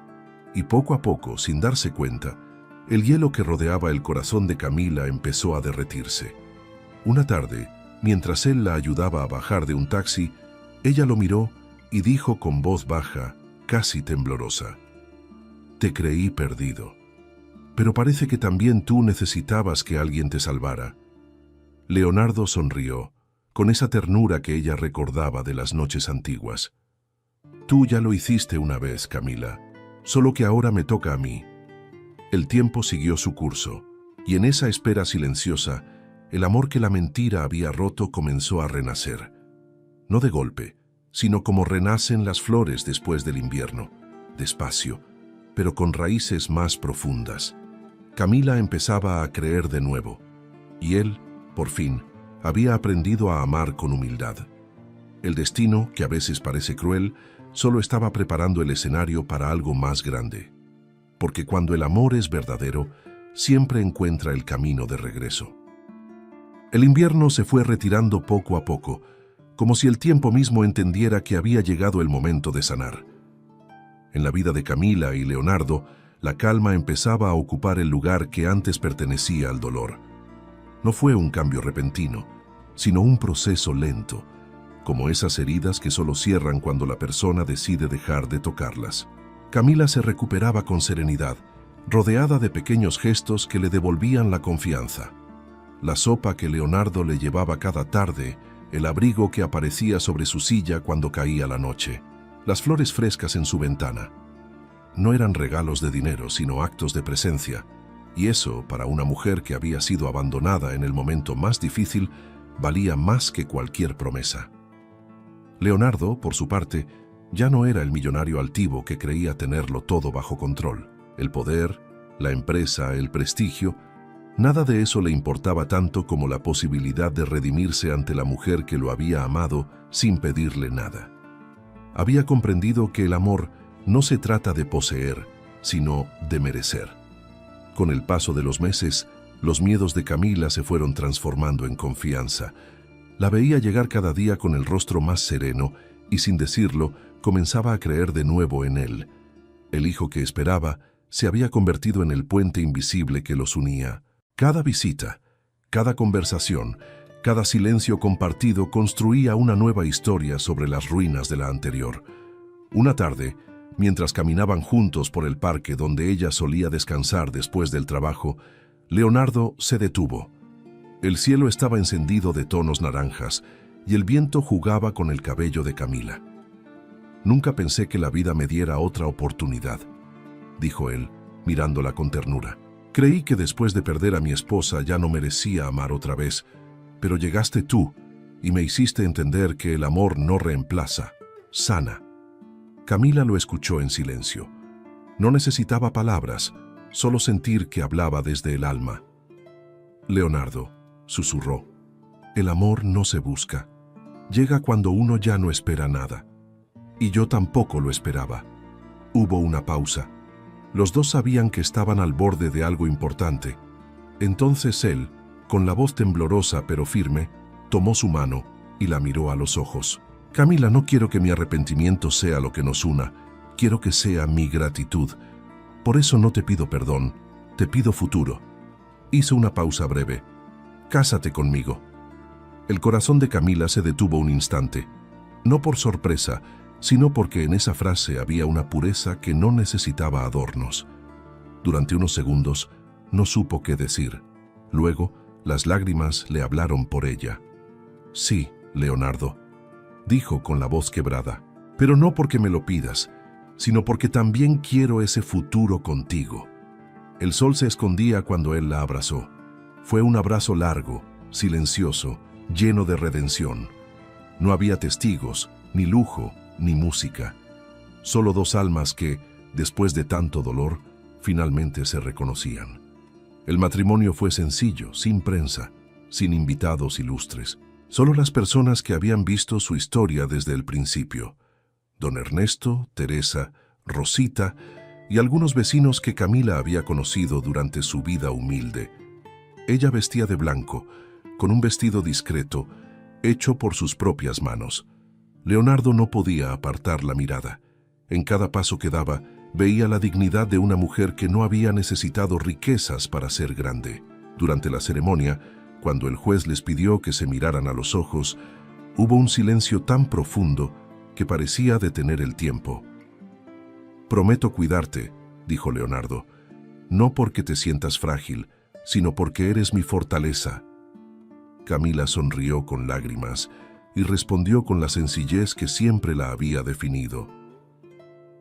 [SPEAKER 1] Y poco a poco, sin darse cuenta, el hielo que rodeaba el corazón de Camila empezó a derretirse. Una tarde, mientras él la ayudaba a bajar de un taxi, ella lo miró y dijo con voz baja, casi temblorosa: «Te creí perdido, pero parece que también tú necesitabas que alguien te salvara». Leonardo sonrió, con esa ternura que ella recordaba de las noches antiguas. «Tú ya lo hiciste una vez, Camila, solo que ahora me toca a mí». El tiempo siguió su curso, y en esa espera silenciosa, el amor que la mentira había roto comenzó a renacer. No de golpe, sino como renacen las flores después del invierno, despacio, pero con raíces más profundas. Camila empezaba a creer de nuevo, y él, por fin, había aprendido a amar con humildad. El destino, que a veces parece cruel, solo estaba preparando el escenario para algo más grande. Porque cuando el amor es verdadero, siempre encuentra el camino de regreso. El invierno se fue retirando poco a poco, como si el tiempo mismo entendiera que había llegado el momento de sanar. En la vida de Camila y Leonardo, la calma empezaba a ocupar el lugar que antes pertenecía al dolor. No fue un cambio repentino, sino un proceso lento, como esas heridas que solo cierran cuando la persona decide dejar de tocarlas. Camila se recuperaba con serenidad, rodeada de pequeños gestos que le devolvían la confianza. La sopa que Leonardo le llevaba cada tarde, el abrigo que aparecía sobre su silla cuando caía la noche, las flores frescas en su ventana. No eran regalos de dinero, sino actos de presencia, y eso, para una mujer que había sido abandonada en el momento más difícil, valía más que cualquier promesa. Leonardo, por su parte, ya no era el millonario altivo que creía tenerlo todo bajo control. El poder, la empresa, el prestigio, nada de eso le importaba tanto como la posibilidad de redimirse ante la mujer que lo había amado sin pedirle nada. Había comprendido que el amor no se trata de poseer, sino de merecer. Con el paso de los meses, los miedos de Camila se fueron transformando en confianza. La veía llegar cada día con el rostro más sereno y, sin decirlo, comenzaba a creer de nuevo en él. El hijo que esperaba se había convertido en el puente invisible que los unía. Cada visita, cada conversación, cada silencio compartido construía una nueva historia sobre las ruinas de la anterior. Una tarde, mientras caminaban juntos por el parque donde ella solía descansar después del trabajo, Leonardo se detuvo. El cielo estaba encendido de tonos naranjas y el viento jugaba con el cabello de Camila. «Nunca pensé que la vida me diera otra oportunidad», dijo él, mirándola con ternura. «Creí que después de perder a mi esposa ya no merecía amar otra vez, pero llegaste tú y me hiciste entender que el amor no reemplaza, sana». Camila lo escuchó en silencio. No necesitaba palabras, solo sentir que hablaba desde el alma. «Leonardo», susurró, «el amor no se busca. Llega cuando uno ya no espera nada. Y yo tampoco lo esperaba». Hubo una pausa. Los dos sabían que estaban al borde de algo importante. Entonces él, con la voz temblorosa pero firme, tomó su mano y la miró a los ojos. «Camila, no quiero que mi arrepentimiento sea lo que nos una. Quiero que sea mi gratitud. Por eso no te pido perdón, te pido futuro». Hizo una pausa breve. «Cásate conmigo». El corazón de Camila se detuvo un instante. No por sorpresa, sino porque en esa frase había una pureza que no necesitaba adornos. Durante unos segundos no supo qué decir. Luego, las lágrimas le hablaron por ella. «Sí, Leonardo», dijo con la voz quebrada, «pero no porque me lo pidas, sino porque también quiero ese futuro contigo». El sol se escondía cuando él la abrazó. Fue un abrazo largo, silencioso, lleno de redención. No había testigos, ni lujo, ni música. Solo dos almas que, después de tanto dolor, finalmente se reconocían. El matrimonio fue sencillo, sin prensa, sin invitados ilustres. Solo las personas que habían visto su historia desde el principio. Don Ernesto, Teresa, Rosita y algunos vecinos que Camila había conocido durante su vida humilde. Ella vestía de blanco, con un vestido discreto, hecho por sus propias manos. Leonardo no podía apartar la mirada. En cada paso que daba, veía la dignidad de una mujer que no había necesitado riquezas para ser grande. Durante la ceremonia, cuando el juez les pidió que se miraran a los ojos, hubo un silencio tan profundo que parecía detener el tiempo. «Prometo cuidarte», dijo Leonardo, «no porque te sientas frágil, sino porque eres mi fortaleza». Camila sonrió con lágrimas y respondió con la sencillez que siempre la había definido.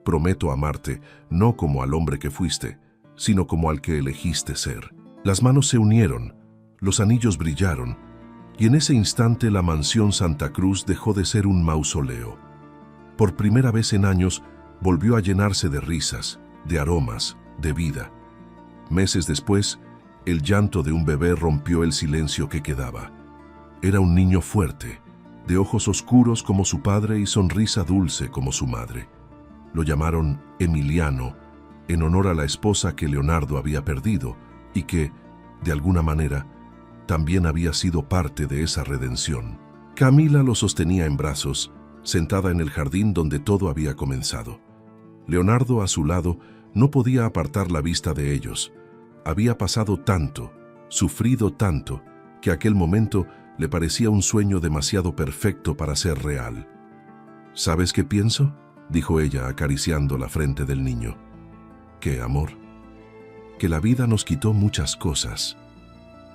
[SPEAKER 1] «Prometo amarte, no como al hombre que fuiste, sino como al que elegiste ser». Las manos se unieron, los anillos brillaron, y en ese instante la mansión Santa Cruz dejó de ser un mausoleo. Por primera vez en años, volvió a llenarse de risas, de aromas, de vida. Meses después, el llanto de un bebé rompió el silencio que quedaba. Era un niño fuerte, de ojos oscuros como su padre y sonrisa dulce como su madre. Lo llamaron Emiliano, en honor a la esposa que Leonardo había perdido y que, de alguna manera, también había sido parte de esa redención. Camila lo sostenía en brazos, sentada en el jardín donde todo había comenzado. Leonardo, a su lado, no podía apartar la vista de ellos. Había pasado tanto, sufrido tanto, que aquel momento le parecía un sueño demasiado perfecto para ser real. «¿Sabes qué pienso?», dijo ella acariciando la frente del niño. «¿Qué, amor?». «Que la vida nos quitó muchas cosas,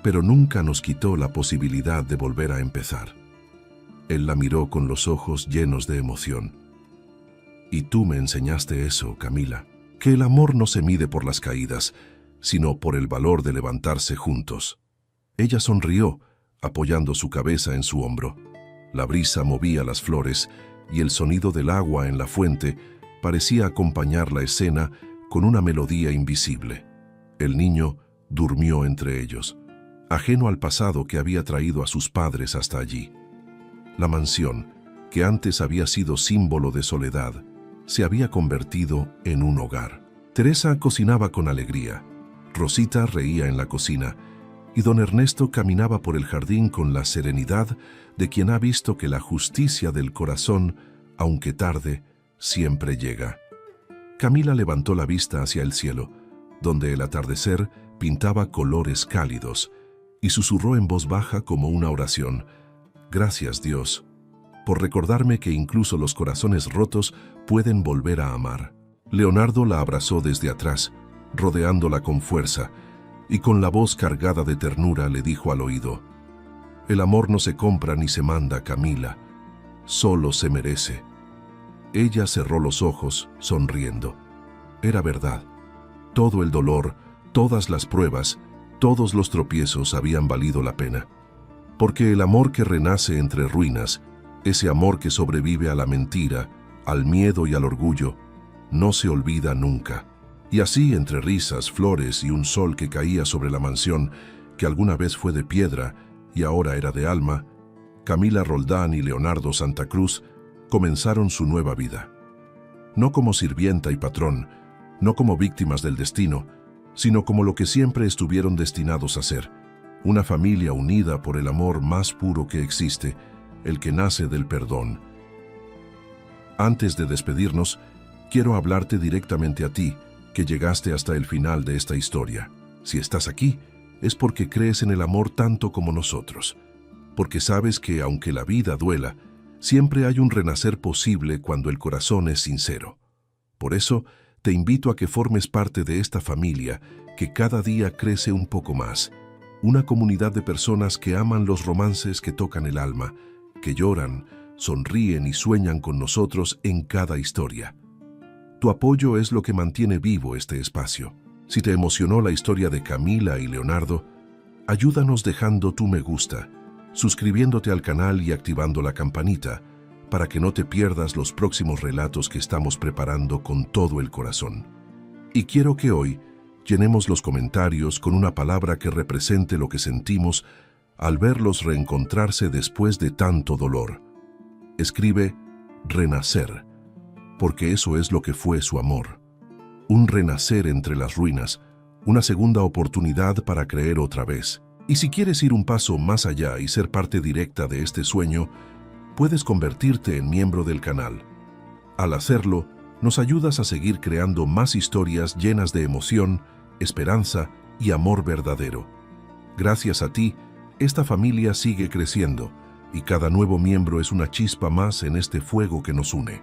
[SPEAKER 1] pero nunca nos quitó la posibilidad de volver a empezar». Él la miró con los ojos llenos de emoción. «Y tú me enseñaste eso, Camila, que el amor no se mide por las caídas, sino por el valor de levantarse juntos». Ella sonrió, apoyando su cabeza en su hombro. La brisa movía las flores y el sonido del agua en la fuente parecía acompañar la escena con una melodía invisible. El niño durmió entre ellos, ajeno al pasado que había traído a sus padres hasta allí. La mansión, que antes había sido símbolo de soledad, se había convertido en un hogar. Teresa cocinaba con alegría, Rosita reía en la cocina y don Ernesto caminaba por el jardín con la serenidad de quien ha visto que la justicia del corazón, aunque tarde, siempre llega. Camila levantó la vista hacia el cielo, donde el atardecer pintaba colores cálidos, y susurró en voz baja como una oración: «Gracias, Dios, por recordarme que incluso los corazones rotos pueden volver a amar». Leonardo la abrazó desde atrás, rodeándola con fuerza, y con la voz cargada de ternura le dijo al oído: «El amor no se compra ni se manda, Camila, solo se merece». Ella cerró los ojos, sonriendo. Era verdad. Todo el dolor, todas las pruebas, todos los tropiezos habían valido la pena. Porque el amor que renace entre ruinas, ese amor que sobrevive a la mentira, al miedo y al orgullo, no se olvida nunca. Y así, entre risas, flores y un sol que caía sobre la mansión, que alguna vez fue de piedra y ahora era de alma, Camila Roldán y Leonardo Santa Cruz comenzaron su nueva vida. No como sirvienta y patrón, no como víctimas del destino, sino como lo que siempre estuvieron destinados a ser: una familia unida por el amor más puro que existe, el que nace del perdón. Antes de despedirnos, quiero hablarte directamente a ti, que llegaste hasta el final de esta historia. Si estás aquí, es porque crees en el amor tanto como nosotros, porque sabes que, aunque la vida duela, siempre hay un renacer posible cuando el corazón es sincero. Por eso, te invito a que formes parte de esta familia que cada día crece un poco más. Una comunidad de personas que aman los romances que tocan el alma, que lloran, sonríen y sueñan con nosotros en cada historia. Tu apoyo es lo que mantiene vivo este espacio. Si te emocionó la historia de Camila y Leonardo, ayúdanos dejando tu me gusta, suscribiéndote al canal y activando la campanita para que no te pierdas los próximos relatos que estamos preparando con todo el corazón. Y quiero que hoy llenemos los comentarios con una palabra que represente lo que sentimos al verlos reencontrarse después de tanto dolor. Escribe renacer, porque eso es lo que fue su amor. Un renacer entre las ruinas, una segunda oportunidad para creer otra vez. Y si quieres ir un paso más allá y ser parte directa de este sueño, puedes convertirte en miembro del canal. Al hacerlo, nos ayudas a seguir creando más historias llenas de emoción, esperanza y amor verdadero. Gracias a ti, esta familia sigue creciendo y cada nuevo miembro es una chispa más en este fuego que nos une.